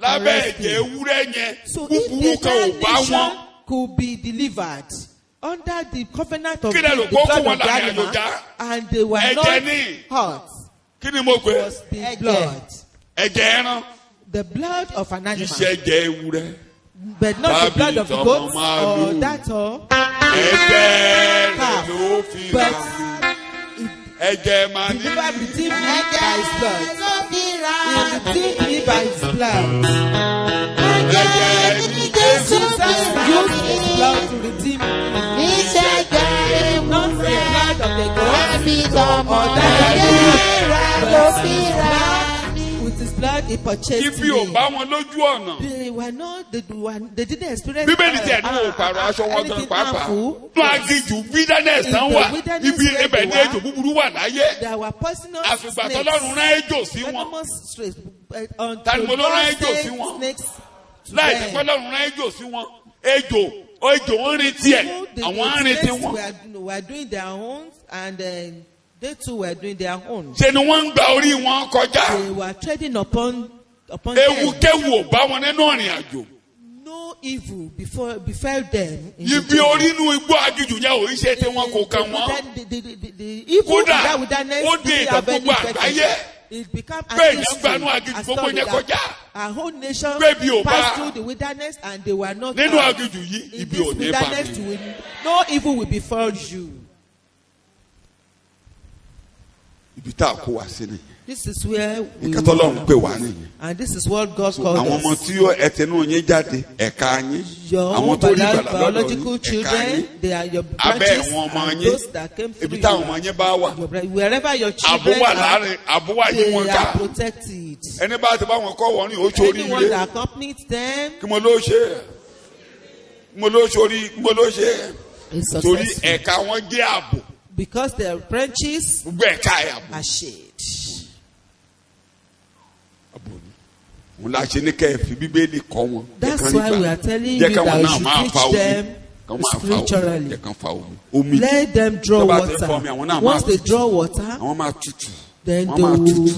lábẹ́ Rescue. ẹ̀jẹ̀ ewúrẹ́ yẹn So búburú if the kan ò entire bá wọn. nation could be delivered under the covenant of Kí the lẹ rò the pé ó blood kó wọn of the láàrin animal, àjòjá? and they were Ẹ̀jẹ̀ not ni. hurt, kí ni mo pè é? was the Ẹ̀jẹ̀. blood. ẹ̀jẹ̀ ẹran The blood of an animal, iṣẹ́ ẹ̀jẹ̀ ewúrẹ́. but not the blood of the Tàbí goat tọmọ màlúù. or that or ẹ̀jẹ̀ rẹ̀ calf. ló fi But rà mí. ẹ̀jẹ̀ máa ní. Deliver redeemed me by his blood. ló fi rà. He redeemed me by his blood. Ẹ̀jẹ̀ ní Jésù Jesus fi used his blood to redeem me. ìṣẹ̀jẹ̀ Not the blood of the goat, ẹ̀mí tọmọ or ẹ̀jẹ̀ rà ló fi rà. with his blood he purchased ibi ò me. bá wọn lójú ọ̀nà. They were not, they didn't experience bíbélì tí ẹ̀dùn ò pààrọ̀ aṣọ wọn gan anything pàápàá. harmful. nínú aginjù wilderness náà wà ibi ibẹ̀ ní ejò búburú wà láyé. There were poisonous àfìgbà snakes. tọ́lọ́run rán ejò sí wọn. Venomous snakes. Tani mo ló rán ejò God sí sent wọn? snakes to láì them. jẹ́ pọ́lọ́run rán ejò sí wọn. ejò ń rin tiẹ̀ àwọn ń rin snakes tiwọn. were doing their own, and they too were doing their own. ṣe ni wọ́n ń gba orí wọn kọjá. They were treading upon ewu them. kéwu ò bá wọn nínú ọ̀rìn àjò. No evil befell them. in the ibi journey. orí inú igbó aginjù yẹn ò ń ṣe tí wọn kò kàn wọ́n. The evil in Kódà, that wilderness ó di didn't ìtàn have any gbogbo effect on àgbáyé. them. It became Bẹ́ẹ̀ an ni history gbanú aginjù as gbogbo story yẹn that kọjá. our whole nation Bẹ́ẹ̀ bí ò bá- passed through the wilderness and they were not nínú out. aginjù yìí In ibi this ò ní bá wilderness, mi. no evil will befall you. ibi tá a kó wa sí ni. This is where we nǹkan tọ́lọ́run pè wá nìyẹn. and this is what God called àwọn ọmọ us. tí ẹtẹnú yín jáde ẹ̀ka yín. Your àwọn own tó rí ìgbàlà lọ́dọ̀ biological yín ẹ̀ka children, yín. they are your abẹ́ branches àwọn ọmọ and yín. those that came through ibi táwọn ọmọ you. yín bá wà. Your wherever your àbó children wà are, láàrin àbó wà yí they wọn are ká. protected. ẹni bá ti bá wọn kọ́ wọ́n ní ó sórí Anyone ilé. that accompanies them kí mo ló ṣe mo ló sórí mo ló ṣe is torí successful ẹ̀ka wọn jẹ́ ààbò because their branches gbogbo ẹ̀ka ẹ̀ ààbò. are shade. òun la ṣe ní kẹ́ ẹ fi bíbélì kọ́ wọn. That's why we are telling you jẹ́ káwọn that we náà máa should fa teach omi them kàn máa fa omi spiritually. jẹ́ kàn fa omi. omi Let them draw Tó bá ti fọ́ mi, àwọn water. náà máa Once they tutù. draw water, àwọn máa tutù then wọ́n they máa tutù. will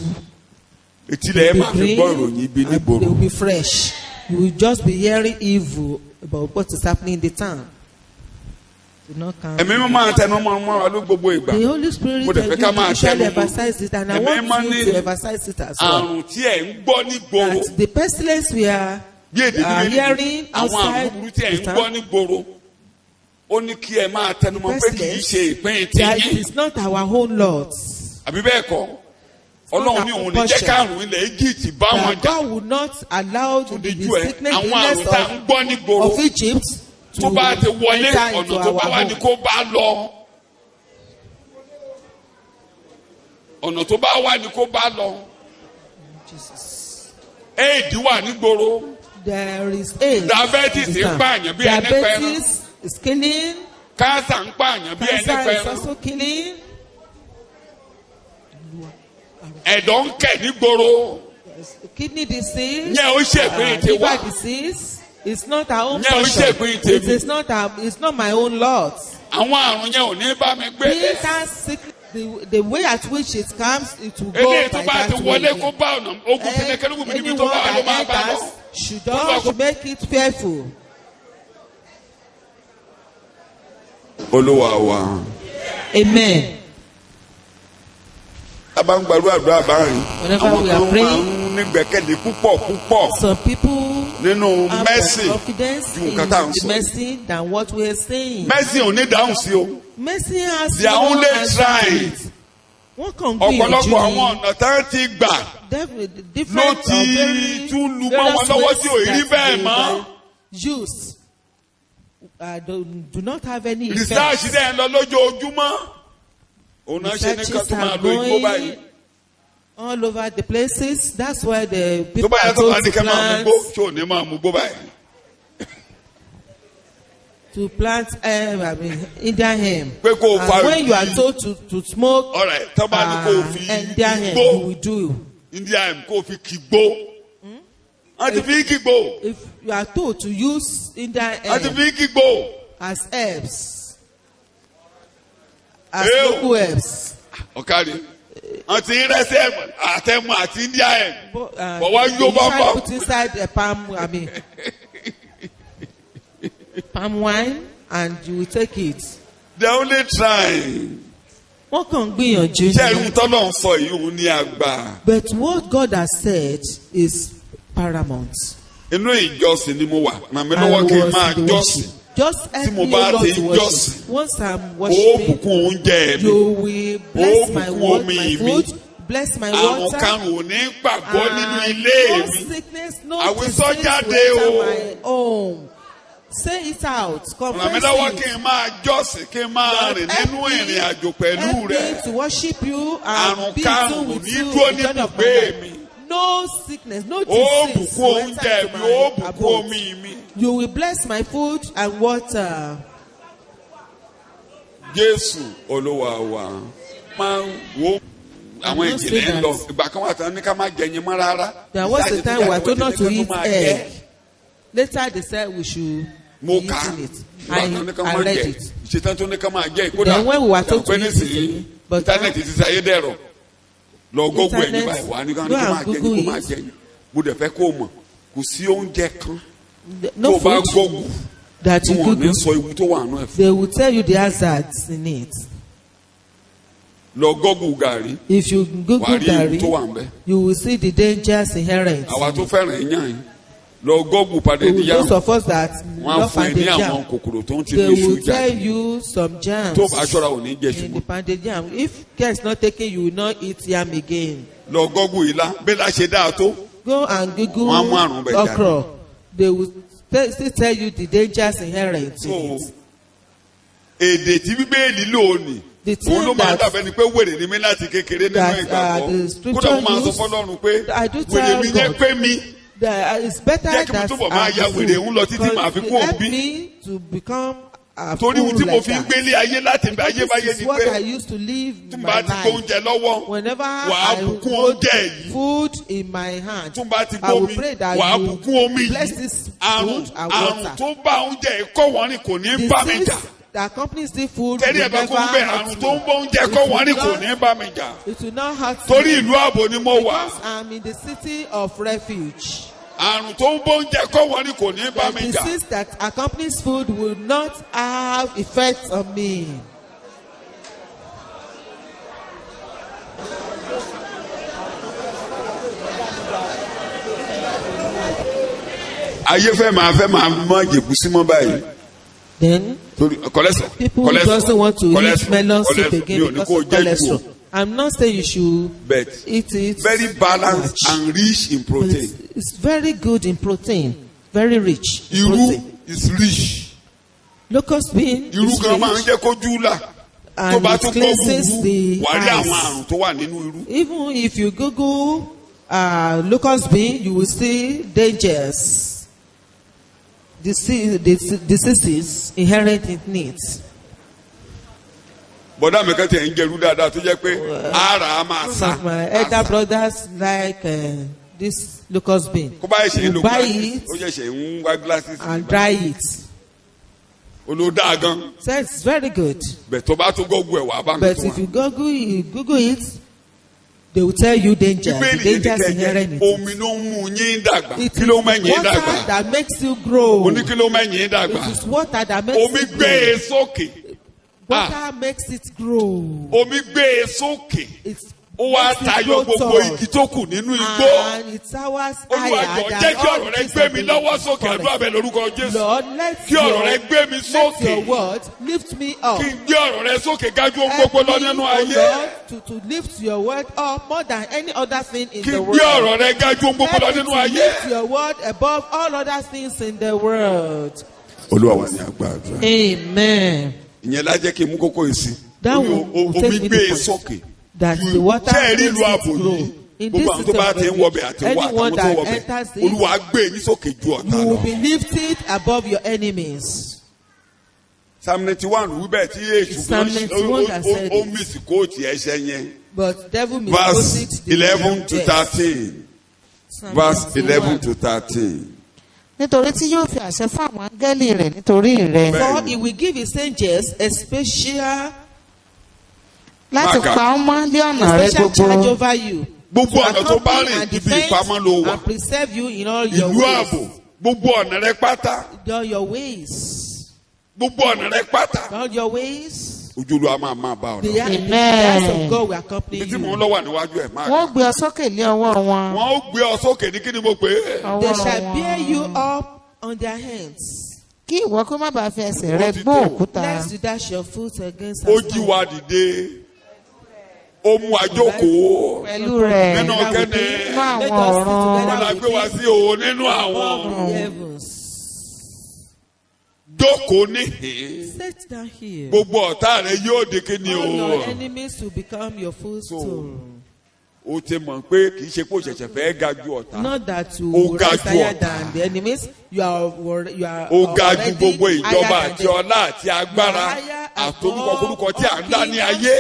etílẹ̀ ẹ be máa fi gbọ́ ìròyìn green ibi and they nígboro. will be fresh. You will just be hearing evil about what is happening in the town. Do not count. ẹ̀mí mi máa tẹnu mọ́ wa ló gbogbo ìgbà. The Holy Spirit Mo dẹ̀ fẹ́ ká máa usually tẹnu mọ́. emphasize it, and I Ẹ̀mí máa want ní you to emphasize it as well. àrùn tí ẹ̀ ń gbọ́ nígboro. That the pestilence we are bí èdè hearing àwọn àrùn outside búburú tí ẹ̀ the ń gbọ́ town, nígboro. ó ní kí ẹ máa tẹnu mọ́ pé kì í ṣe ìpín that it tiyín. is not our own Lord's. àbí bẹ́ẹ̀ kọ́ ọlọ́run ní òun ní jẹ́ káàrùn ilẹ̀ Egypt bá wọn That jà. God would not allow the díjú ẹ sickness, àwọn àrùn illness tá à ń gbọ́ nígboro of Egypt tó bá ti wọlé enter ọ̀nà into tó bá our wà ní home. kó bá lọ. ọ̀nà tó bá wà ní kó bá lọ. éèdì wà nígboro. There is AIDS. Diabetes in ń town. pààyàn bí ẹni pẹran. Diabetes is killing. kánsà ń pààyàn bí ẹni Cancer is pẹran. also killing. ẹ̀dọ̀ ń kẹ̀ nígboro. Kidney disease. Yẹn ó ṣègbín tiwa. Liver disease. It's not our own Yẹn ó portion. ṣègbín tèmi. It is not our, it's not my own Lord. àwọn àrùn yẹn ò ní bá mi gbé. Being that sick, the way at which it comes, it will go eléyìí tó by bá that ti way. wọlé kó bá ọ̀nà ogun fúnẹ́kẹ́lẹ́gùn mi níbi tó Anyone bá ló máa that bá lọ. enters should also make it fearful. olúwa wa. Amen. a bá ń gbàdúrà àdúrà báyìí. Whenever àwọn we kan are máa praying, ń nígbẹ́kẹ̀lé púpọ̀ púpọ̀ some people nínú have more mercy confidence ju in nǹkan tá à ń the sọ. mercy than what we are saying. mercy ò ní dáhùn sí o. Mercy has They are no only answer to trying. it. Wọ́n kàn ọ̀pọ̀lọpọ̀ gbìyànjú àwọn ọ̀nà tá a ti gbà ni ló different ti tún lu mọ́ wọn lọ́wọ́ tí ò rí bẹ́ẹ̀ mọ́. Use do not have any research effect. dẹ̀ ń lọ lójoojúmọ́. òun náà ṣe ní ká Researches tó máa are lo igbó báyìí. going all over the places. That's why the tó people bá are yẹ tó bá told ní kẹ́ máa mú plant gbó tí ò ní máa mú gbó báyìí. to plant Indian hemp. pé kó o fa And when you are igi. told to smoke Alright, tó bá ní kó o fi Indian hemp, igbó. you will do. India kó o fi kì gbó. wọ́n ti fi kì gbó. If you are told to use Indian wọ́n ti hemp fi kì gbó. as herbs, as Ew. local herbs, ọ̀kadì. wọ́n ti rẹ́sẹ̀ àtẹ̀mú àti India ẹ̀. but But why you you go try back? put inside a palm wine, and you will take it. they only trying. Wọ́n kàn ń gbìyànjú ṣé ni. irun tọ́lọ̀ ń sọ yìí òun ní àgbà. But what God has said is paramount. inú ìjọsìn ni mo wà. màmí I lọ́wọ́ kí n was máa in the jọ́sìn. worship. Just Tí help mo me, bá Lord, ti to ń worship. jọ́sìn, Once I'm ó worshiping, bùkún oúnjẹ mi. you will bless Ó my bùkún word, omi my mi. food, bless my Àrùn water. karùn-ún ò ní gbàgbọ́ nínú And ilé no mi. sickness, no Àwísọ disease jáde will o. enter my home. Say it out. Ràn mí lọ́wọ́ Confess kí it. n máa jọ́sìn kí n máa rìn nínú ìrìn àjò pẹ̀lú Help rẹ̀. me to worship you Àrùn and be karùn-ún filled with ní you dúró in the journey of my níbùgbé life. mi. No sickness, no Ó disease bùkún will enter oúnjẹ into mi, ó my bùkún abode. omi mi. You will bless my food and water. Jésù Olúwa wa máa ń wo àwọn not ìjìnlẹ̀ say ń lọ. that. Ìgbà kan wà tán ní ká má jẹyin mọ́ rárá. There was a time we were told not to eat máa egg. Later they said we should Mo be kà á. eating it. Ìgbà kan ní ká I má read jẹ. it. Ìṣetán tó ní ká máa jẹ ìkódà. Then when we were told to Pé eat nísìnyí, it, but íńtánẹ́ẹ̀tì ti sáyé dẹ̀rọ̀. Lọ gógó ẹ̀yìn Internet, báyìí wà ní ká go máa and jẹyin kó Google máa it. jẹyin. Mo dẹ̀ fẹ́ kó o mọ̀ kò sí oúnjẹ kan tó no o bá food gógó that tí you wọn ò ní Google, sọ ewu tó wà nù ẹ̀ fún. they will tell you the hazards in it. Lọ gógó gàrí If you wà á Google rí ewu tó Gary, wà ń bẹ̀. you will see the dangers inherent. Àwa tó fẹ́ràn iyán yìí lọ gógó padà To níyàwó. those of us that Wọ́n á love fún ẹ ní pounded àwọn jam, kòkòrò tó ń ti they ní iṣu will tell jáde. you some jams Tó bá aṣọra ò ní jẹ in the ṣùgbọ́n. pounded jam. If care is not taken, you will not eat yam again. Lọ gógó ilá bẹ́ẹ̀ la ṣe dáa tó. Go and Google Wọ́n á mú àrùn bẹ̀ jáde. okra. They will still tell you the dangers inherent in So, it. èdè tí bíbélì lò ní. The thing Òun ló máa ń that- dàbẹ́ ni pé wèrè ni mí láti kékeré nínú that, ìgbàgbọ́. the scripture Kódà mo máa sọ use, fọ́lọ́run pé I do wèrè tell mi yẹn God pé mi. It's better Jẹ́ kí mi that túbọ̀ máa ya wèrè ń lọ títí màá fi kú help òbí. me to become a Torí fool ohun tí mo like fi ń that. gbélé ayé láti ayé báyé This ni is what I pé used to live tí n my bá ti gbó life. oúnjẹ lọ́wọ́ Whenever wàá I bùkún hold oúnjẹ yìí. food in my hand, Tún bá ti I will gbómi pray that wàá you bùkún omi bless yìí. this Àrùn food and àrùn water. tó bá oúnjẹ ẹ̀kọ́ wọn ni kò ní bá mi jà. Disease that accompanies the food Tẹ́lẹ̀ will ẹ̀bẹ̀ never kó ń bẹ hurt àrùn tó ń me. bọ́ oúnjẹ ẹ̀kọ́ wọn ni kò ní bá mi jà. It will not hurt Torí me ìlú ààbò ni mo wà. because I'm in the city of refuge. Àrùn tó ń bọ́ oúnjẹ ẹ̀kọ́ wọn ni kò ní bá The mi jà. disease that accompanies food will not have effect on me. Ayé fẹ́ máa mọ jèbú sí mọ́ báyìí. Then Torí cholesterol. people who doesn't want to eat melon soup Mi again ò ní because kó of jẹ́ jù cholesterol. o. I'm not saying you should But eat it. very balanced much. and rich in But protein. it's very good in protein, very rich in Irú protein. is rich. Locust bean Irú is gan máa ń rich, jẹ́ kójú là. Tó and bá it tún gbọ́ cleanses gbùgbù, the wà á rí àwọn eyes. àrùn tó wà nínú irú. Even if you Google locust bean, you will see dangers, diseases inherent in it. Bọ̀dá mi kan tẹ̀ ń jẹrú dáadáa tó jẹ́ pé ara á máa Some sá. of my elder brothers like this locust bean. Kó bá ṣe ń lo You buy glasses, it ó ṣẹ̀ṣẹ̀ ń wá glasses. and dry it. Olódà gan. So it's very good. Bẹ̀ tó bá tún gbọ́gbọ́ ẹ̀ wá bá mi But tún if wà. you Google it, they will tell you dangers, the Bíbélì yìí dangers kẹ̀kẹ́ inherent in it. omi ló ń mú yín dàgbà. It Kí is ló mẹ́yìn water dàgbà? that makes you grow. Oní kí ló mẹ́yìn dàgbà? It is water that makes Omi you gbé grow. e sókè. Water makes it grow. Omi gbé e sókè. It Ó wá makes it tayọ grow gbogbo tall. igi tó kù nínú igbó. And it towers Olúwa higher jọ̀ọ́ than jẹ́ kí all ọ̀rọ̀ rẹ trees gbé of mi the lọ́wọ́ sókè forest. àdúrà bẹ̀ lórúkọ Jésù. Lord, let Kí ọ̀rọ̀ rẹ gbé mi let sókè. your word lift me up. Kí n gbé ọ̀rọ̀ rẹ sókè gájú ohun Help gbogbo lọ me, nínú O ayé. Lord, to lift your word up more than any other thing in Kí the n world. gbé ọ̀rọ̀ rẹ gájú ohun gbogbo lọ Help me nínú to ayé. lift your word above all other things in the world. Olúwa wà ní àgbàdúrà. Amen. Ìyẹn la jẹ́ kí n mú kókó yìí sí. That Ó ní will omi take me gbé e to sókè. That the water Ṣé ẹ rí makes ìlú ààbò it grow. yìí? In this Gbogbo àwọn tó city bá of ti ń wọbẹ̀ àti wọ anyone àtàwọn tó that wọbẹ̀. enters it, Olúwa gbé yín sókè ju ọ̀tá you will lọ. be lifted above your enemies. Psalm 91 wí bẹ́ẹ̀ tí èṣù Psalm 91 has said ó it. mísì kóòtù ẹ̀ṣẹ̀ yẹn. But devil Verse misquoted the 11 to yes. 13. Psalm Verse 91. 11 to 13. nítorí tí yóò fi àṣẹ fún àwọn áńgẹ́lì rẹ̀ nítorí rẹ̀ For he will give his angels a special láti Máàkà. pa ọ́ mọ́ lé ọ̀nà rẹ charge gbogbo. over you. Gbogbo To ọ̀nà tó bá accompany rìn and ibi defend ìpamọ́ ló wà. and preserve you in all your Ìlú ààbò. ways. Gbogbo ọ̀nà rẹ pátá. In all your ways. Gbogbo ọ̀nà rẹ pátá. In all your ways. Ojúlu a máa bá The ọ̀rọ̀. eyes of God will accompany Ibi tí mò ń you. lọ wà níwájú ẹ̀ máa. wọ́n gbé ọ sókè lé ọwọ́ wọn. Wọ́n ó gbé ọ sókè ní kí ni mo pè é. They ọwọ́ shall bear wọn. you up on their hands. kí ìwọ kó má bàa fi ẹsẹ̀ rẹ Ó ti gbó tó. òkúta. Lest you dash your foot against a ó jí stone. wa dìde ó mú àjókòó pẹ̀lú rẹ̀ nínú kẹ́ni nínú àwọn Let us sit ọ̀run. together wọn la with gbé wa him sí o nínú àwọn above the heavens. jókòó níhìn Sit down here. gbogbo ọ̀tá rẹ yóò di kíni All o your enemies will become your footstool. o ti mọ̀ pé kì í ṣe pé o ṣẹ̀ṣẹ̀ fẹ́ ga ju ọ̀tá Not that you Ó will ga rise ju higher ọ̀tá. than the enemies. You are ó ga ju already gbogbo ìjọba higher àti than them. ọlá àti agbára higher àtorúkọ korúkọ tí à ń above dá ní all ayé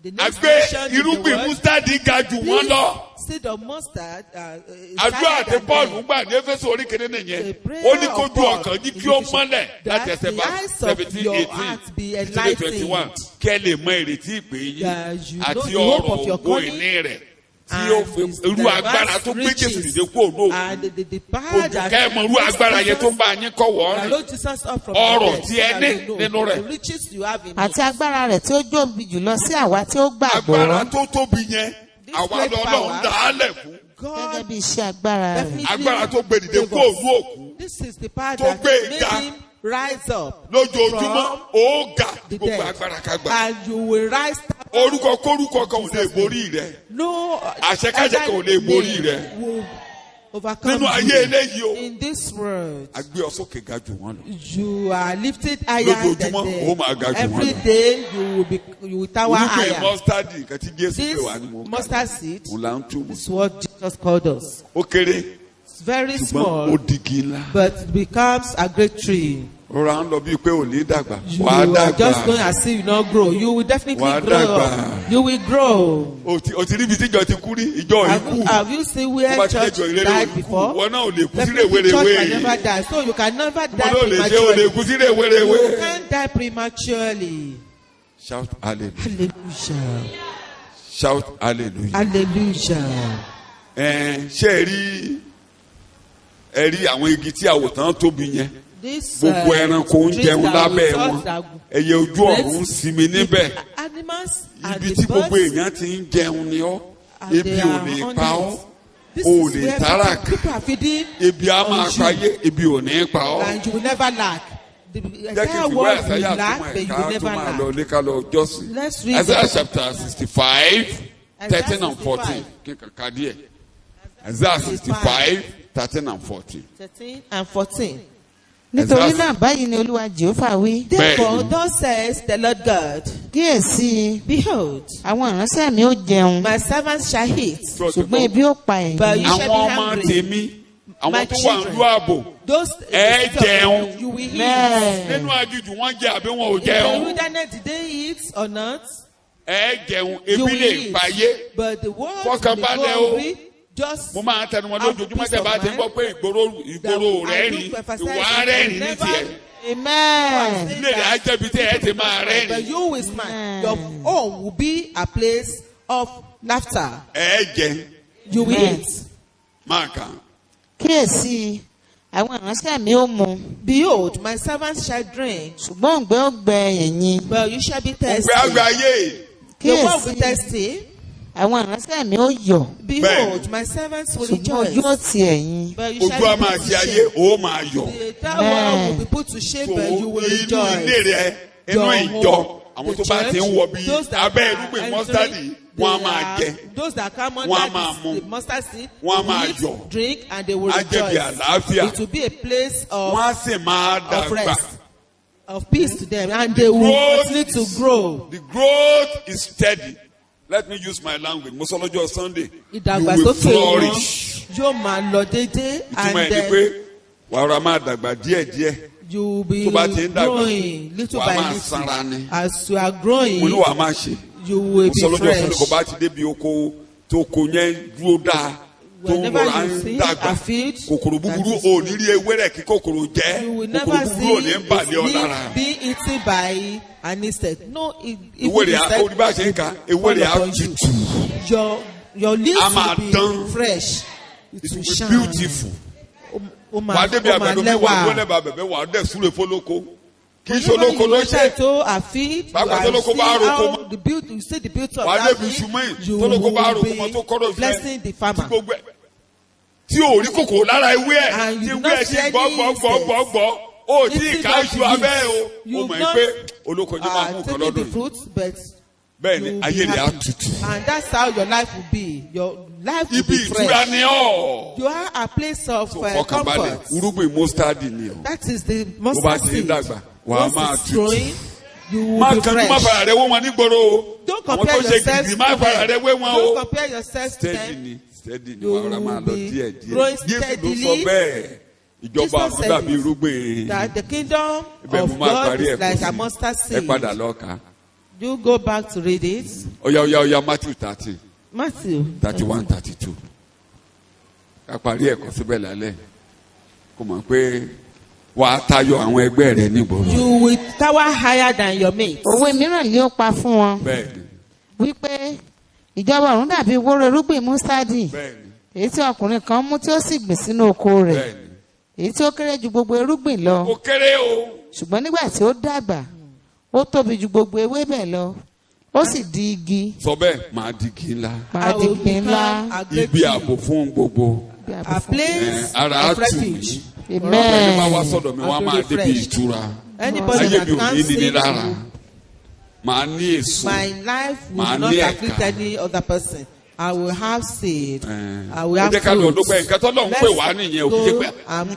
The a next gbé nation in the irúgbìn world, mustadi ga jù wọ́n lọ. seed of mustard is àdúrà higher àti than Paul them. gbà ní Éfésù orí kìíní nìyẹn The prayer ó ní of kójú Paul ọkàn ní in kí ó Ephesians, mọ́lẹ̀ láti that ẹsẹ̀ the bá eyes of 17, your 18 heart be títí dé 21 enlightened. kí ẹ lè mọ ìrètí ìpè yín That you know àti the hope ọ̀rọ̀ of your ògo calling ìní rẹ̀ tí and ó fi his irú agbára tó gbé diverse Jésù riches dìde kúrò ní òkú and the power ojú that kẹ́ ẹ mọ irú agbára yẹn tó ń bá yín kọ́wọ́ that rìn Lord Jesus up from Ọrọ̀ the dead, tí ẹ so that ní you know nínú rẹ̀. the riches you have in àti it. agbára rẹ̀ tí ó jóbi jùlọ sí àwa tí ó agbára gbàgbọ́. tó tóbi yẹn This àwa great lọ́lọ́run power, dá á lẹ̀ fún gẹ́gẹ́ God bí iṣẹ́ agbára rẹ̀. definitely agbára tó gbé dìde gave kúrò us. ní òkú This is the power tó that gbé made ga him rise up lójoojúmọ́ from ó ga the gbogbo dead. agbára kagbà And you will rise up. orúkọ kórúkọ kan ò lè borí rẹ No Àṣẹkáṣẹ kan ò lè borí rẹ. will overcome nínú ayé you. eléyìí o In this world, a gbé ọ sókè ga jù wọ́n lọ. you are lifted higher than Lójoojúmọ́, ó máa ga them. jù wọ́n Every lọ. day you will tower irúgbìn higher. mọ́sítádì nǹkan tí Jésù This pè wá ní mo mustard seed òun là ń túmọ̀. is what Jesus called us. ó kéré It's very ṣùgbọ́n small, ó digi ńlá. but it becomes a great tree. rọra ń lọ bíi pé ò ní dàgbà You wàá are just going dàgbà as if you not grow. You will definitely Wàá grow. dàgbà. You will grow. o ti ríbi tíjọ ti kú rí ìjọ ikú Have you seen tó where bá ti church jẹjọ ìrere died ikú before? wọn náà ò lè kú sílé Definitely church can wéréwé never die. So you can never wọn die náà lè ṣe ò lè prematurely. kú sílé wéréwé. You can't die prematurely. shout hallelujah Hallelujah. shout hallelujah. Hallelujah. ṣé ẹ rí àwọn igi tí àwòtán tóbi yẹn This gbogbo ẹranko ń trees jẹun that lábẹ́ we wọn thought that ẹyẹ ojú ọ̀run ń sinmi níbẹ̀ animals and ibi the tí gbogbo birds èèyàn ti ń jẹun ni ọ́ and ebi they ò are ní on pa it. ọ́ This o ò is lè where tára people are feeding ebi á máa on you. payé ebi ò ní pa ọ́. and you will never lack. The jẹ́ kí entire n fi wá world will Àìsáyà lack, túmọ̀ but you ẹ̀ka will tó never máa lack. lọ ilé ká lọ jọ́sìn. Let's read Isaiah it. chapter 65 13 and 14 kí n kàkà díẹ̀. Isaiah 65 13 and 14. 13 and 14. nítorí náà báyìí ni olúwa jehova wí. Therefore, thus says the Lord God, kíyèsí behold, àwọn ìránṣẹ́ mi ó jẹun my servants shall eat, ṣùgbọ́n ebi ó pa but you ẹ̀yin. shall be àwọn ọmọ hungry. tèmi àwọn My tó wà children. nílùú ààbò Those ẹ jẹun. you will eat. bẹ́ẹ̀ nínú aginjù wọ́n jẹ àbí wọn ò In the jẹun wilderness, did they eat or not? ẹ jẹun You ebi will lè eat. payé. But the world Fọkàn will go balẹ̀ o. hungry. Just mo máa ń tẹnu wọn have lójoojúmọ́ peace tẹ́ of bá ti mind. gbọ́ pé ìgboro rẹ̀ rìn ìwà rẹ̀ rìn ní tiẹ̀. amen. ilé rẹ̀ á jẹ́bi tí ẹ ti máa rẹ̀ But rìn. you will smile. Your home will be a place of laughter. ẹ jẹ You will Amen. eat. máa kàn. kíyèsí àwọn ìránṣẹ́ mi ó mu Behold, my servants shall drink, ṣùgbọ́n òǹgbẹ ó gbẹ ẹ̀yin. but you shall be thirsty. ògbé àgbáyé The world will kíyèsí be thirsty. àwọn ìránṣẹ́ mi ó yọ̀ Behold, my servants will ṣùgbọ́n rejoice. ojú ó ti ẹ̀yin. But you ojú shall á be máa put ti to ayé shame. ó máa yọ̀. The entire world will be put to shame, so but you will inú ilé rejoice. rẹ inú Your ìjọ home, àwọn the tó bá ti ń church, wọ bí those that abẹ́ are irúgbìn entering, mọ́sítádì wọ́n á they máa are- jẹ Those that come Wọ́n á under máa mu. the mustard seed Wọ́n á will máa eat, yọ̀. drink, and they will Á jẹ́ bí rejoice. àlàáfíà. It will be a place wọ́n á of sì máa dàgbà. rest, of peace to them, and they will Growth continue to is- grow. The growth is steady. Let me use my language. Mo sọ lọ́jọ́ Sunday. You will Ìdàgbàsókè wọn flourish. yóò máa lọ déédéé, Ìtumọ̀ and ẹ̀ ni then pé wàá rọra máa dàgbà díẹ̀díẹ̀. you will be tó bá ti ń dàgbà, growing little wàá by máa little. sanra ni. As you are growing, Mo ní wàá máa ṣe. you will Mo sọ be lọ́jọ́ Sunday kò fresh. bá ti débi oko tó ko yẹn dúró dáa. Tó ń Whenever rọra you ń see dàgbà. a field Kòkòrò búburú that is ò ní rí ewé rẹ̀ kí kòkòrò jẹ́. you will Kòkòrò never búburú ò see ní balẹ̀ ọ its lára. leaf being eaten by an insect. No, Ewé rẹ̀ á orí bá ṣe ń ka ewé rẹ̀ á tutù. Your leaves A máa will be dán. fresh. It It will will be shine. beautiful. Ó máa Wàá débi ó máa àgbàdo bí wàá lẹ́wà. lẹ́bàá bẹ̀bẹ̀ wàá dẹ̀ súre fólóko. Kì í ṣe Whenever olóko you ló enter ṣe. to a field, you Pàápàá are tólóko seeing bá roko how mọ́. the beauty, you see the beauty of Wàá that débi field. ṣùmọ́yìn You tólóko bá will roko mọ́ tó kọ́rọ̀ be ìfẹ́. blessing the Tí farmer. gbogbo ẹ̀ tí ò rí kòkòrò lára ewé ẹ̀ And you tí do ewé not ẹ̀ see ṣe any gbọ́gbọ́gbọ́gbọ́ ó tí eating ìka of iṣu the abẹ́ o leaves. ó You mọ̀ not pé olóko ní máa mú nǹkan taking lọ́dún the yìí fruit, but bẹ́ẹ̀ you ni will be ayé rẹ̀ á happy. tutù And that's how your life will be. Your life will ibi be ìtura fresh. ni ọ́ You are a place of fọkànbalẹ̀ comfort. irúgbìn mustadi ni o That is the bó mustard bá ti ń seed. dàgbà wà á Once máa it's tutù growing, you will má be kanjú má fresh. fara rẹ wé wọn nígboro o Don't àwọn compare tó ṣe yourself gidi to má fara rẹ them. wé wọn Don't o compare yourself to steady them. ni steady ni You wàá rà máa lọ will be díẹ̀ díẹ̀ growing Jésù ló sọ steadily. bẹ́ẹ̀ ìjọba Jesus àrùn said dàbí it, irúgbìn that the kingdom ibẹ̀ mo of máa God parí is ẹ̀kọ́ like a sí mustard ẹ seed. padà lọ kà á You go back to read it. Ọya Matthew 30 Matthew 31 32 ká parí ẹ̀kọ́ síbẹ̀ lálẹ́ kò mọ̀ pé wà á tayọ àwọn ẹgbẹ́ rẹ nígboro You will tower higher than your mates. òwe mìíràn ni ó pa fún wọn bẹ́ẹ̀ ni wípé ìjọba ọ̀run dàbí wóró irúgbìn mustadi bẹ́ẹ̀ ni èyí tí ọkùnrin kan mú tí ó sì gbìn sínú oko rẹ̀ bẹ́ẹ̀ ni èyí tí ó kéré ju gbogbo irúgbìn lọ ó kéré o ṣùgbọ́n nígbà tí ó dàgbà ó tóbi ju gbogbo ewébẹ̀ lọ ó sì di igi sọ bẹ́ẹ̀ máa di igi ńlá I will pàdé ńlá become a great ibi tree, ààbò fún gbogbo a place ara á of tù mí refuge. ẹni máa wá amen sọ̀dọ̀ mi wọ́n á And máa to débi refresh. ìtura Anybody ayé that mi ò ní can't níní see lára you, màá ní èso my life will Màá not ní afflict ẹ̀ka. any other person. I will have seed. I will ẹ have jẹ́ ká lọ fruit. dúpẹ́ nǹkan tó lọ́n pè wá nìyẹn òkè jẹ́ pé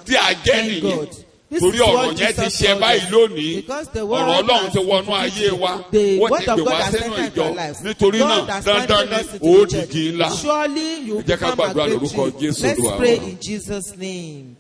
tí a jẹ́ Thank nìyẹn God. This torí is what ọ̀rọ̀ yẹn ti Jesus ṣe told báyìí us. lónìí Because the word ọ̀rọ̀ Ọlọ́run has ti wọnú ayé wa The wọ́n word ti of gbé God wá has sínú entered ìjọ your life. nítorí náà God has dandan planted ni us into ó the di igi church. ńlá Surely you Ẹ jẹ́ ká become a gbàdúrà great lórúkọ tree. Jésù Let's Olúwa pray wa. in Jesus' name.